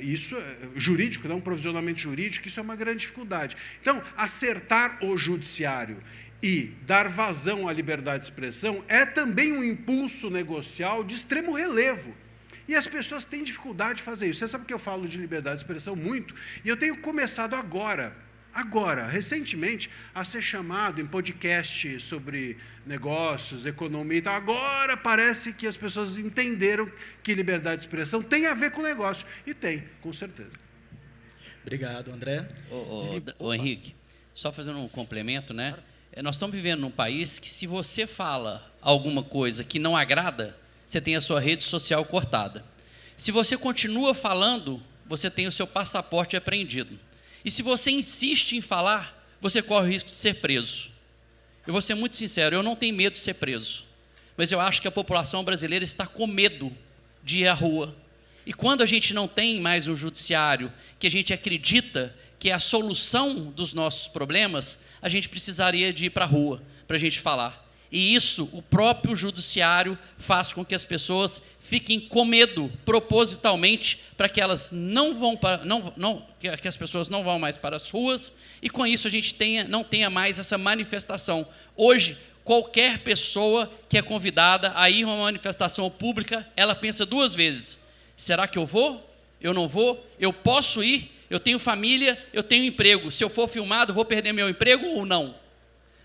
Isso jurídico, não um provisionamento jurídico, isso é uma grande dificuldade. Então, acertar o judiciário e dar vazão à liberdade de expressão é também um impulso negocial de extremo relevo. E as pessoas têm dificuldade de fazer isso. Você sabe que eu falo de liberdade de expressão muito, e eu tenho começado agora, recentemente, a ser chamado em podcast sobre negócios, economia e tal. Agora parece que as pessoas entenderam que liberdade de expressão tem a ver com negócio. E tem, com certeza. Obrigado, André. Ô Henrique, só fazendo um complemento, né? Nós estamos vivendo num país que, se você fala alguma coisa que não agrada, você tem a sua rede social cortada. Se você continua falando, você tem o seu passaporte apreendido. E se você insiste em falar, você corre o risco de ser preso. Eu vou ser muito sincero, eu não tenho medo de ser preso, mas eu acho que a população brasileira está com medo de ir à rua. E quando a gente não tem mais um judiciário que a gente acredita que é a solução dos nossos problemas, a gente precisaria de ir para a rua para a gente falar. E isso, o próprio judiciário faz com que as pessoas fiquem com medo, propositalmente, para que elas que as pessoas não vão mais para as ruas, e com isso a gente não tenha mais essa manifestação. Hoje, qualquer pessoa que é convidada a ir a uma manifestação pública, ela pensa duas vezes: será que eu vou? Eu não vou? Eu posso ir? Eu tenho família, eu tenho emprego. Se eu for filmado, vou perder meu emprego ou não?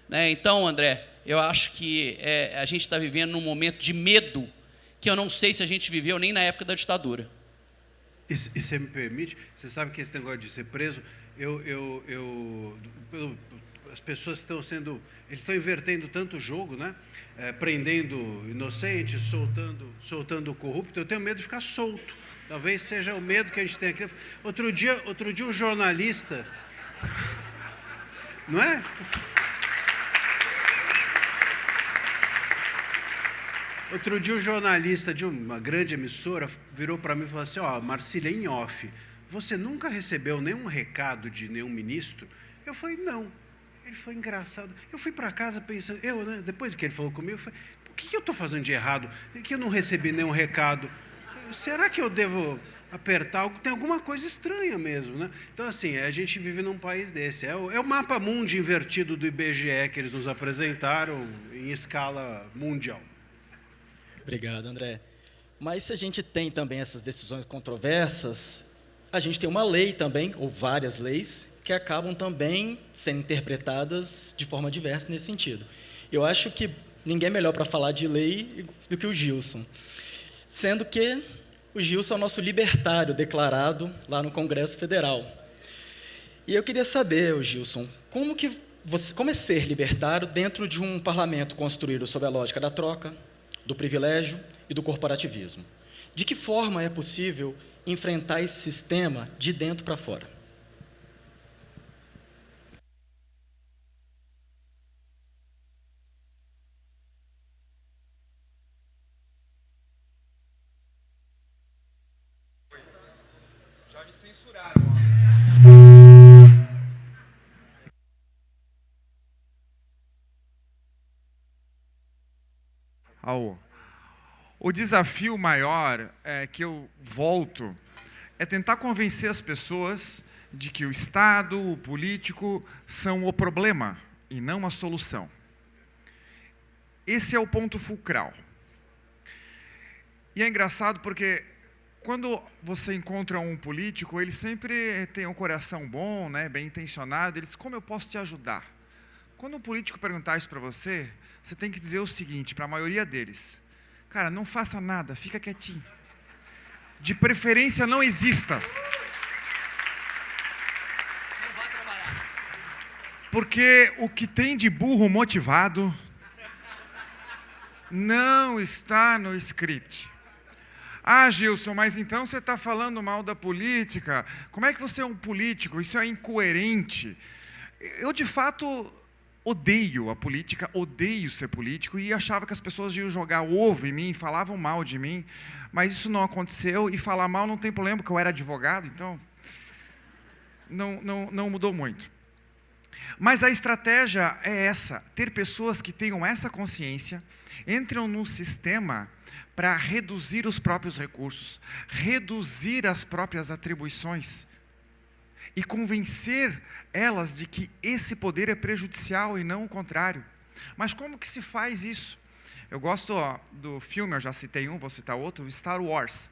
Né? Então, André, eu acho que a gente está vivendo num momento de medo que eu não sei se a gente viveu nem na época da ditadura. E você me permite, você sabe que esse negócio de ser preso, as pessoas estão eles estão invertendo tanto o jogo, né? Prendendo inocentes, soltando o corrupto. Eu tenho medo de ficar solto. Talvez seja o medo que a gente tem aqui. Outro dia um jornalista, não é? Outro dia um jornalista de uma grande emissora virou para mim e falou assim: Marcília, em off, você nunca recebeu nenhum recado de nenhum ministro? Eu falei, não. Ele foi engraçado. Eu fui para casa pensando, né, depois que ele falou comigo, eu falei, o que eu estou fazendo de errado? Que eu não recebi nenhum recado? Será que eu devo apertar algo? Tem alguma coisa estranha mesmo, né? Então, assim, a gente vive num país desse. É o mapa mundi invertido do IBGE que eles nos apresentaram em escala mundial. Obrigado, André. Mas se a gente tem também essas decisões controversas, a gente tem uma lei também, ou várias leis, que acabam também sendo interpretadas de forma diversa nesse sentido. Eu acho que ninguém é melhor para falar de lei do que o Gilson, sendo que o Gilson é o nosso libertário declarado lá no Congresso Federal. E eu queria saber, Gilson, como é ser libertário dentro de um parlamento construído sob a lógica da troca, do privilégio e do corporativismo? De que forma é possível enfrentar esse sistema de dentro para fora? Já me censuraram. O desafio maior que eu volto é tentar convencer as pessoas de que o Estado, o político, são o problema e não a solução. Esse é o ponto fulcral. E é engraçado porque quando você encontra um político, ele sempre tem um coração bom, né, bem intencionado, ele diz, como eu posso te ajudar? Quando um político perguntar isso para você, você tem que dizer o seguinte, para a maioria deles, cara, não faça nada, fica quietinho. De preferência, não exista. Porque o que tem de burro motivado não está no script. Ah, Gilson, mas então você está falando mal da política. Como é que você é um político? Isso é incoerente. Eu, de fato, odeio a política, odeio ser político e achava que as pessoas iam jogar ovo em mim, falavam mal de mim, mas isso não aconteceu e falar mal não tem problema, porque eu era advogado, então não mudou muito. Mas a estratégia é essa, ter pessoas que tenham essa consciência, entram no sistema para reduzir os próprios recursos, reduzir as próprias atribuições e convencer elas de que esse poder é prejudicial e não o contrário. Mas como que se faz isso? Eu gosto do filme, eu já citei um, vou citar outro, Star Wars.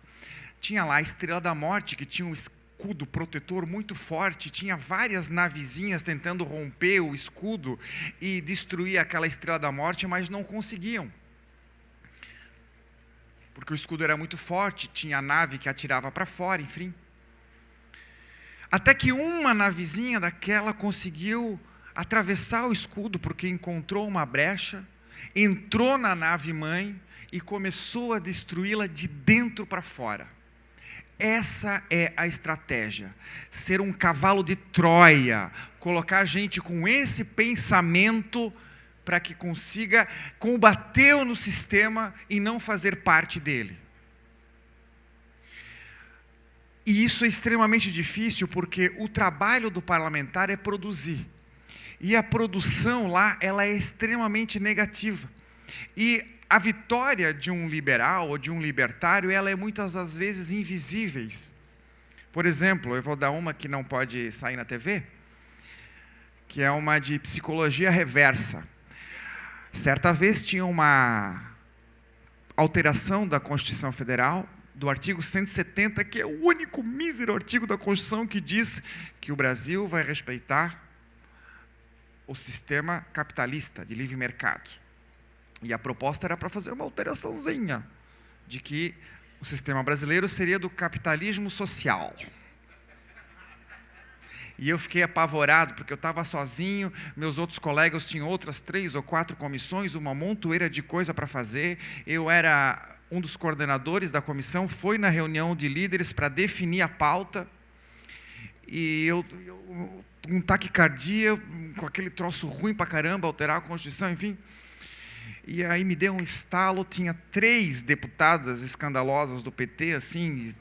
Tinha lá a Estrela da Morte, que tinha um escudo protetor muito forte, tinha várias navezinhas tentando romper o escudo e destruir aquela Estrela da Morte, mas não conseguiam. Porque o escudo era muito forte, tinha a nave que atirava para fora, enfim. Até que uma navezinha daquela conseguiu atravessar o escudo, porque encontrou uma brecha, entrou na nave-mãe e começou a destruí-la de dentro para fora. Essa é a estratégia. Ser um cavalo de Troia, colocar a gente com esse pensamento para que consiga combater no sistema e não fazer parte dele. E isso é extremamente difícil porque o trabalho do parlamentar é produzir. E a produção lá, ela é extremamente negativa. E a vitória de um liberal ou de um libertário, ela é muitas das vezes invisível. Por exemplo, eu vou dar uma que não pode sair na TV, que é uma de psicologia reversa. Certa vez tinha uma alteração da Constituição Federal, do artigo 170, que é o único mísero artigo da Constituição que diz que o Brasil vai respeitar o sistema capitalista de livre mercado. E a proposta era para fazer uma alteraçãozinha, de que o sistema brasileiro seria do capitalismo social. E eu fiquei apavorado, porque eu estava sozinho, meus outros colegas tinham outras 3 ou 4 comissões, uma montoeira de coisa para fazer. Eu era um dos coordenadores da comissão, foi na reunião de líderes para definir a pauta. E eu com taquicardia, com aquele troço ruim para caramba, alterar a Constituição, enfim. E aí me deu um estalo, tinha 3 deputadas escandalosas do PT, assim,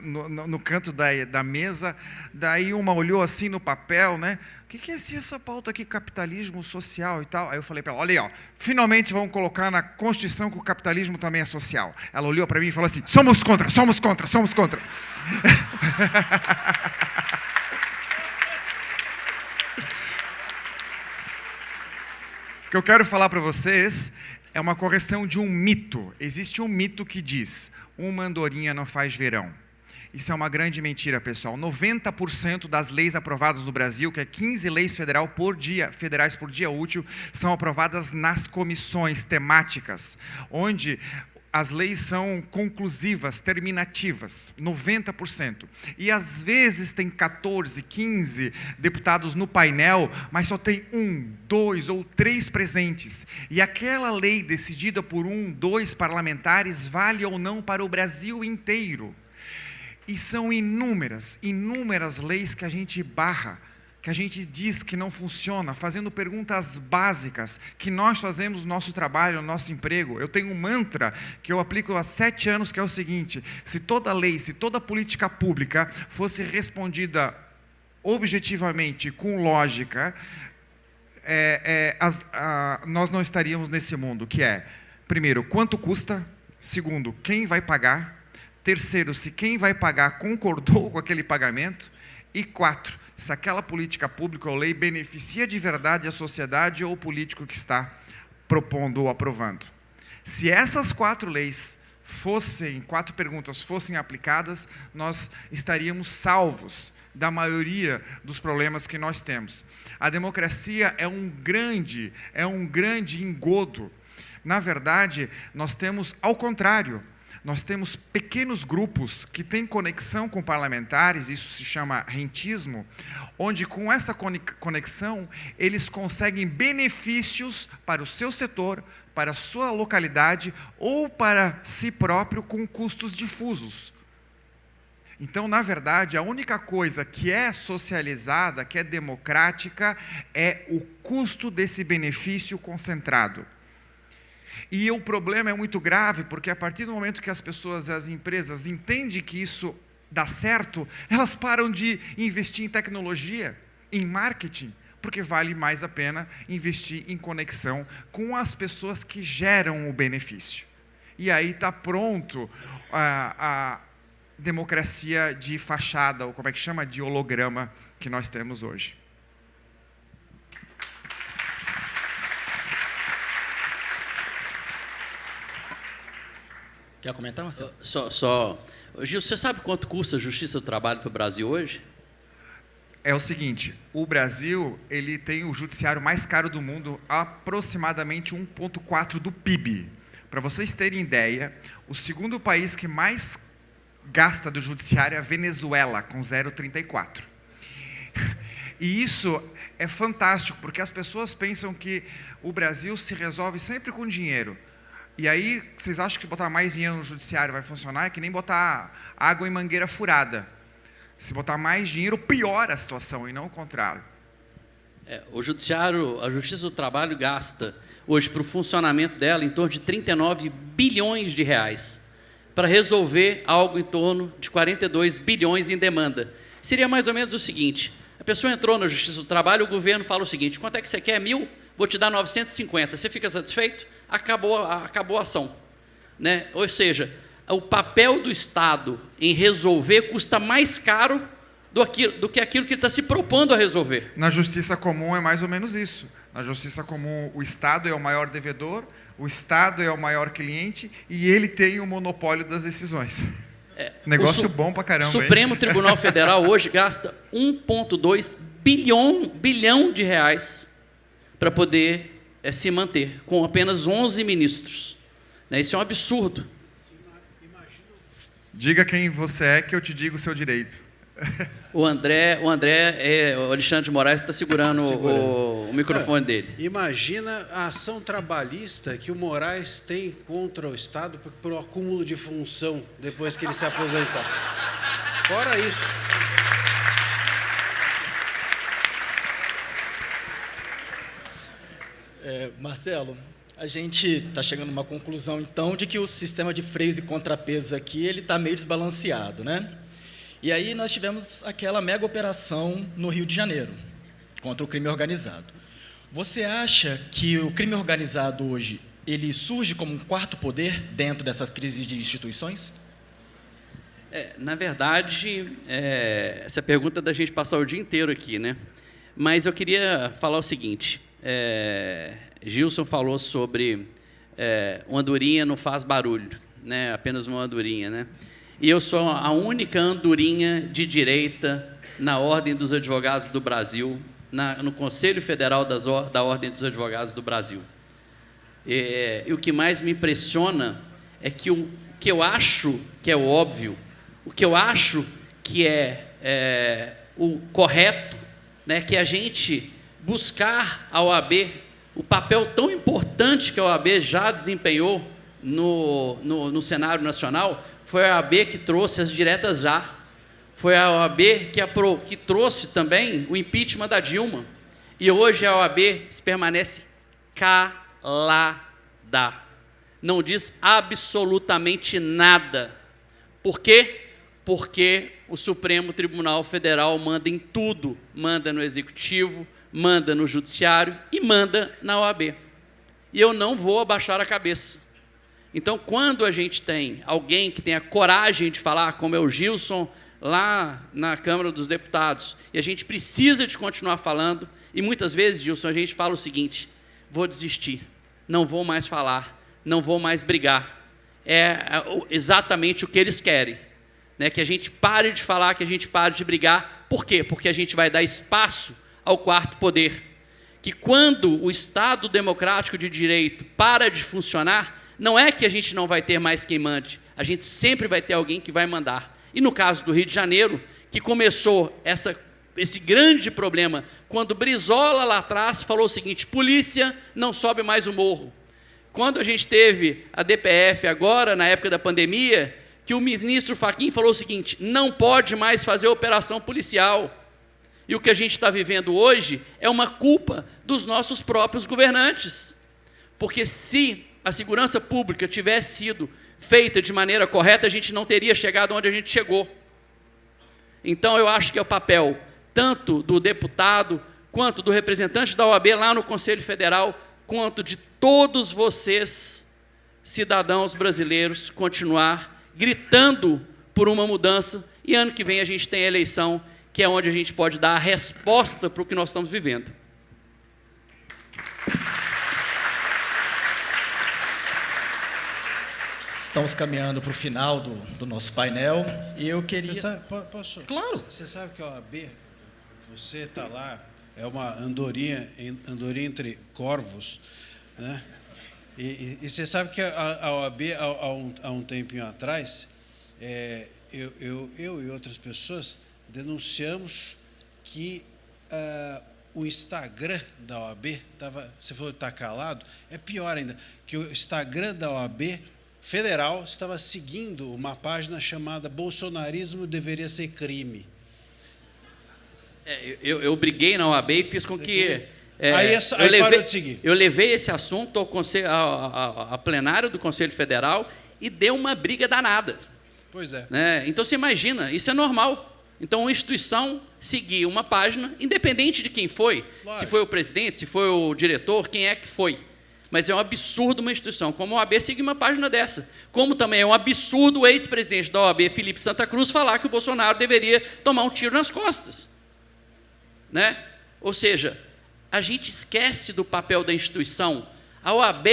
no canto da mesa. Daí uma olhou assim no papel, né? O que é essa pauta aqui, capitalismo social e tal? Aí eu falei para ela, olha aí, ó, finalmente vão colocar na Constituição que o capitalismo também é social. Ela olhou para mim e falou assim, somos contra, somos contra, somos contra. O que eu quero falar para vocês é uma correção de um mito. Existe um mito que diz, uma andorinha não faz verão. Isso é uma grande mentira, pessoal. 90% das leis aprovadas no Brasil, que é 15 leis federais por dia útil, são aprovadas nas comissões temáticas, onde as leis são conclusivas, terminativas, 90%. E às vezes tem 14, 15 deputados no painel, mas só tem 1, 2 ou 3 presentes. E aquela lei decidida por 1, 2 parlamentares vale ou não para o Brasil inteiro. E são inúmeras leis que a gente barra, que a gente diz que não funciona, fazendo perguntas básicas, que nós fazemos o nosso trabalho, o nosso emprego. Eu tenho um mantra que eu aplico há 7 anos, que é o seguinte, se toda lei, se toda política pública fosse respondida objetivamente, com lógica, nós não estaríamos nesse mundo, que é, primeiro, quanto custa? Segundo, quem vai pagar? Terceiro, se quem vai pagar concordou com aquele pagamento. E 4, se aquela política pública ou lei beneficia de verdade a sociedade ou o político que está propondo ou aprovando. Se essas 4 leis fossem, 4 perguntas fossem aplicadas, nós estaríamos salvos da maioria dos problemas que nós temos. A democracia é um grande engodo. Na verdade, nós temos ao contrário. Nós temos pequenos grupos que têm conexão com parlamentares, isso se chama rentismo, onde com essa conexão eles conseguem benefícios para o seu setor, para a sua localidade ou para si próprio com custos difusos. Então, na verdade, a única coisa que é socializada, que é democrática, é o custo desse benefício concentrado. E o problema é muito grave, porque a partir do momento que as pessoas, as empresas, entendem que isso dá certo, elas param de investir em tecnologia, em marketing, porque vale mais a pena investir em conexão com as pessoas que geram o benefício. E aí está pronto a democracia de fachada, ou como é que chama? De holograma que nós temos hoje. Quer comentar, Marcelo? Gil, você sabe quanto custa a justiça do trabalho para o Brasil hoje? É o seguinte, o Brasil ele tem o judiciário mais caro do mundo, aproximadamente 1,4 do PIB. Para vocês terem ideia, o segundo país que mais gasta do judiciário é a Venezuela, com 0,34. E isso é fantástico, porque as pessoas pensam que o Brasil se resolve sempre com dinheiro. E aí, vocês acham que botar mais dinheiro no judiciário vai funcionar? É que nem botar água em mangueira furada. Se botar mais dinheiro, piora a situação, e não o contrário. O judiciário, a Justiça do Trabalho gasta, hoje, para o funcionamento dela, em torno de 39 bilhões de reais, para resolver algo em torno de 42 bilhões em demanda. Seria mais ou menos o seguinte, a pessoa entrou na Justiça do Trabalho, o governo fala o seguinte, quanto é que você quer? 1.000? Vou te dar 950. Você fica satisfeito? Acabou a ação, né? Ou seja, o papel do Estado em resolver custa mais caro do que aquilo que ele está se propondo a resolver. Na justiça comum é mais ou menos isso. Na justiça comum, o Estado é o maior devedor, o Estado é o maior cliente e ele tem o monopólio das decisões. Negócio bom pra caramba. O Supremo hein? Tribunal Federal hoje gasta 1,2 bilhão de reais para poder se manter, com apenas 11 ministros. Isso é um absurdo. Diga quem você é que eu te digo o seu direito. O Alexandre de Moraes está segurando o microfone dele. Imagina a ação trabalhista que o Moraes tem contra o Estado por acúmulo de função depois que ele se aposentar. Fora isso. Marcelo, a gente está chegando a uma conclusão, então, de que o sistema de freios e contrapesos aqui ele está meio desbalanceado, né? E aí nós tivemos aquela mega operação no Rio de Janeiro, contra o crime organizado. Você acha que o crime organizado hoje, ele surge como um quarto poder dentro dessas crises de instituições? Na verdade, essa pergunta da gente passar o dia inteiro aqui, né? Mas eu queria falar o seguinte, Gilson falou sobre uma andorinha não faz barulho, né? Apenas uma andorinha, né? E eu sou a única andorinha de direita na Ordem dos Advogados do Brasil, no Conselho Federal da Ordem dos Advogados do Brasil. E o que mais me impressiona é que o que eu acho que é o óbvio, o que eu acho que é o correto, né, que a gente buscar a OAB, o papel tão importante que a OAB já desempenhou no cenário nacional, foi a OAB que trouxe as diretas já. Foi a OAB que trouxe também o impeachment da Dilma. E hoje a OAB permanece calada. Não diz absolutamente nada. Por quê? Porque o Supremo Tribunal Federal manda em tudo. Manda no Executivo, manda no Judiciário e manda na OAB. E eu não vou abaixar a cabeça. Então, quando a gente tem alguém que tem a coragem de falar, como é o Gilson, lá na Câmara dos Deputados, e a gente precisa de continuar falando, e muitas vezes, Gilson, a gente fala o seguinte: vou desistir, não vou mais falar, não vou mais brigar. É exatamente o que eles querem, né? Que a gente pare de falar, que a gente pare de brigar. Por quê? Porque a gente vai dar espaço ao quarto poder. Que quando o Estado democrático de direito para de funcionar, não é que a gente não vai ter mais quem mande, a gente sempre vai ter alguém que vai mandar. E no caso do Rio de Janeiro, que começou esse grande problema, quando Brizola lá atrás falou o seguinte: polícia não sobe mais o morro. Quando a gente teve a DPF agora, na época da pandemia, que o ministro Fachin falou o seguinte: não pode mais fazer operação policial. E o que a gente está vivendo hoje é uma culpa dos nossos próprios governantes. Porque se a segurança pública tivesse sido feita de maneira correta, a gente não teria chegado onde a gente chegou. Então, eu acho que é o papel tanto do deputado, quanto do representante da OAB lá no Conselho Federal, quanto de todos vocês, cidadãos brasileiros, continuar gritando por uma mudança. E ano que vem a gente tem a eleição, que é onde a gente pode dar a resposta para o que nós estamos vivendo. Estamos caminhando para o final do nosso painel e eu queria... Posso? Claro. Você sabe que a OAB, você está lá, é uma andorinha entre corvos, né? E você sabe que a OAB, há um tempinho atrás, eu e outras pessoas denunciamos que o Instagram da OAB estava... Você falou que está calado, é pior ainda, que o Instagram da OAB Federal estava seguindo uma página chamada Bolsonarismo Deveria Ser Crime. Eu briguei na OAB e fiz com que... parou de seguir. Eu levei esse assunto a plenário do Conselho Federal e deu uma briga danada. Pois é. Né? Então, você imagina, isso é normal. Então, uma instituição seguir uma página, independente de quem foi, lógico, se foi o presidente, se foi o diretor, quem é que foi. Mas é um absurdo uma instituição como a OAB seguir uma página dessa. Como também é um absurdo o ex-presidente da OAB, Felipe Santa Cruz, falar que o Bolsonaro deveria tomar um tiro nas costas. Né? Ou seja, a gente esquece do papel da instituição. A OAB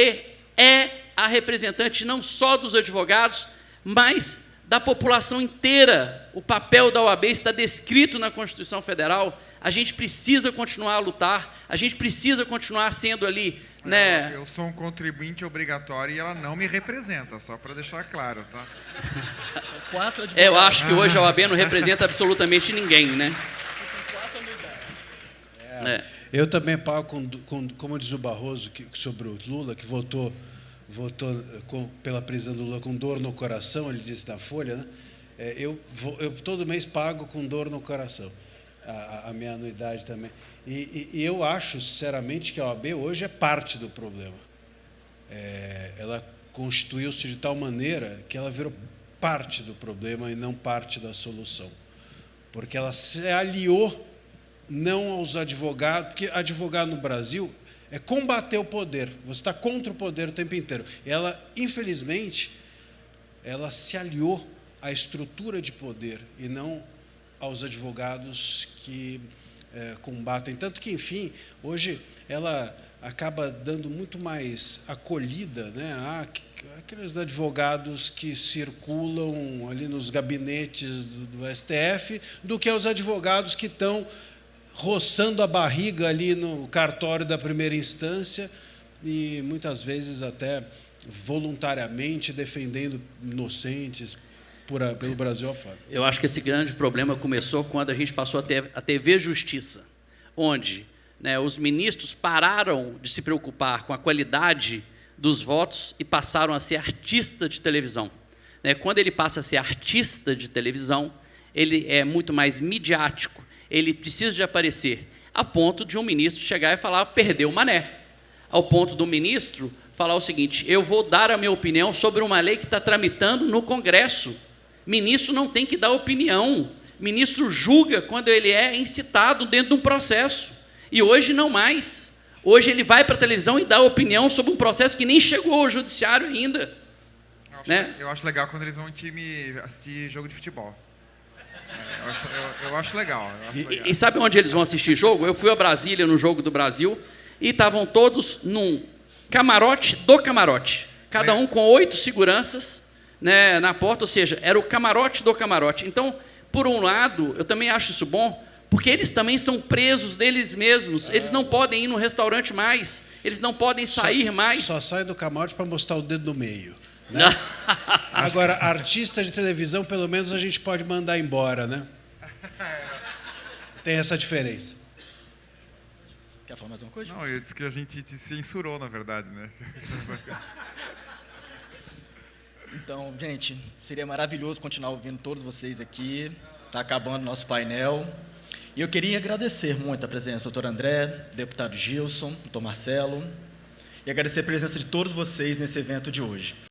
é a representante não só dos advogados, mas da população inteira. O papel da OAB está descrito na Constituição Federal. A gente precisa continuar a lutar, a gente precisa continuar sendo ali... Né? Eu sou um contribuinte obrigatório e ela não me representa, só para deixar claro, tá? 4 advogados. Eu acho que hoje a OAB não representa absolutamente ninguém, né? Eu também pago, como diz o Barroso sobre o Lula, que votou pela prisão do Lula com dor no coração, ele disse na Folha, né? Eu todo mês pago com dor no coração a minha anuidade também. E eu acho, sinceramente, que a OAB hoje é parte do problema. Ela constituiu-se de tal maneira que ela virou parte do problema e não parte da solução. Porque ela se aliou não aos advogados, porque advogado no Brasil é combater o poder, você está contra o poder o tempo inteiro. Ela, infelizmente, ela se aliou à estrutura de poder e não aos advogados que combatem. Tanto que, enfim, hoje ela acaba dando muito mais acolhida, né, aqueles advogados que circulam ali nos gabinetes do STF, do que aos advogados que estão roçando a barriga ali no cartório da primeira instância e muitas vezes até voluntariamente defendendo inocentes pelo Brasil afora. Eu acho que esse grande problema começou quando a gente passou a TV Justiça, onde, né, os ministros pararam de se preocupar com a qualidade dos votos e passaram a ser artista de televisão. Quando ele passa a ser artista de televisão, ele é muito mais midiático, ele precisa de aparecer, a ponto de um ministro chegar e falar, perdeu o mané. Ao ponto do ministro falar o seguinte, eu vou dar a minha opinião sobre uma lei que está tramitando no Congresso. Ministro não tem que dar opinião. Ministro julga quando ele é incitado dentro de um processo. E hoje não mais. Hoje ele vai para a televisão e dá opinião sobre um processo que nem chegou ao judiciário ainda. Eu acho legal quando eles vão em time assistir jogo de futebol. Eu acho legal. E sabe onde eles vão assistir jogo? Eu fui a Brasília, no Jogo do Brasil, e estavam todos num camarote do camarote. Cada um com 8 seguranças, né, na porta, ou seja, era o camarote do camarote. Então, por um lado, eu também acho isso bom, porque eles também são presos deles mesmos. Eles não podem ir no restaurante mais, eles não podem sair mais. Só sai do camarote para mostrar o dedo no meio. Né? Agora, artista de televisão, pelo menos a gente pode mandar embora, né? Tem essa diferença. Quer falar mais uma coisa? Não, eu disse que a gente te censurou, na verdade, né? Então, gente, seria maravilhoso continuar ouvindo todos vocês aqui. Está acabando o nosso painel. E eu queria agradecer muito a presença do doutor André, deputado Gilson, doutor Marcelo, e agradecer a presença de todos vocês nesse evento de hoje.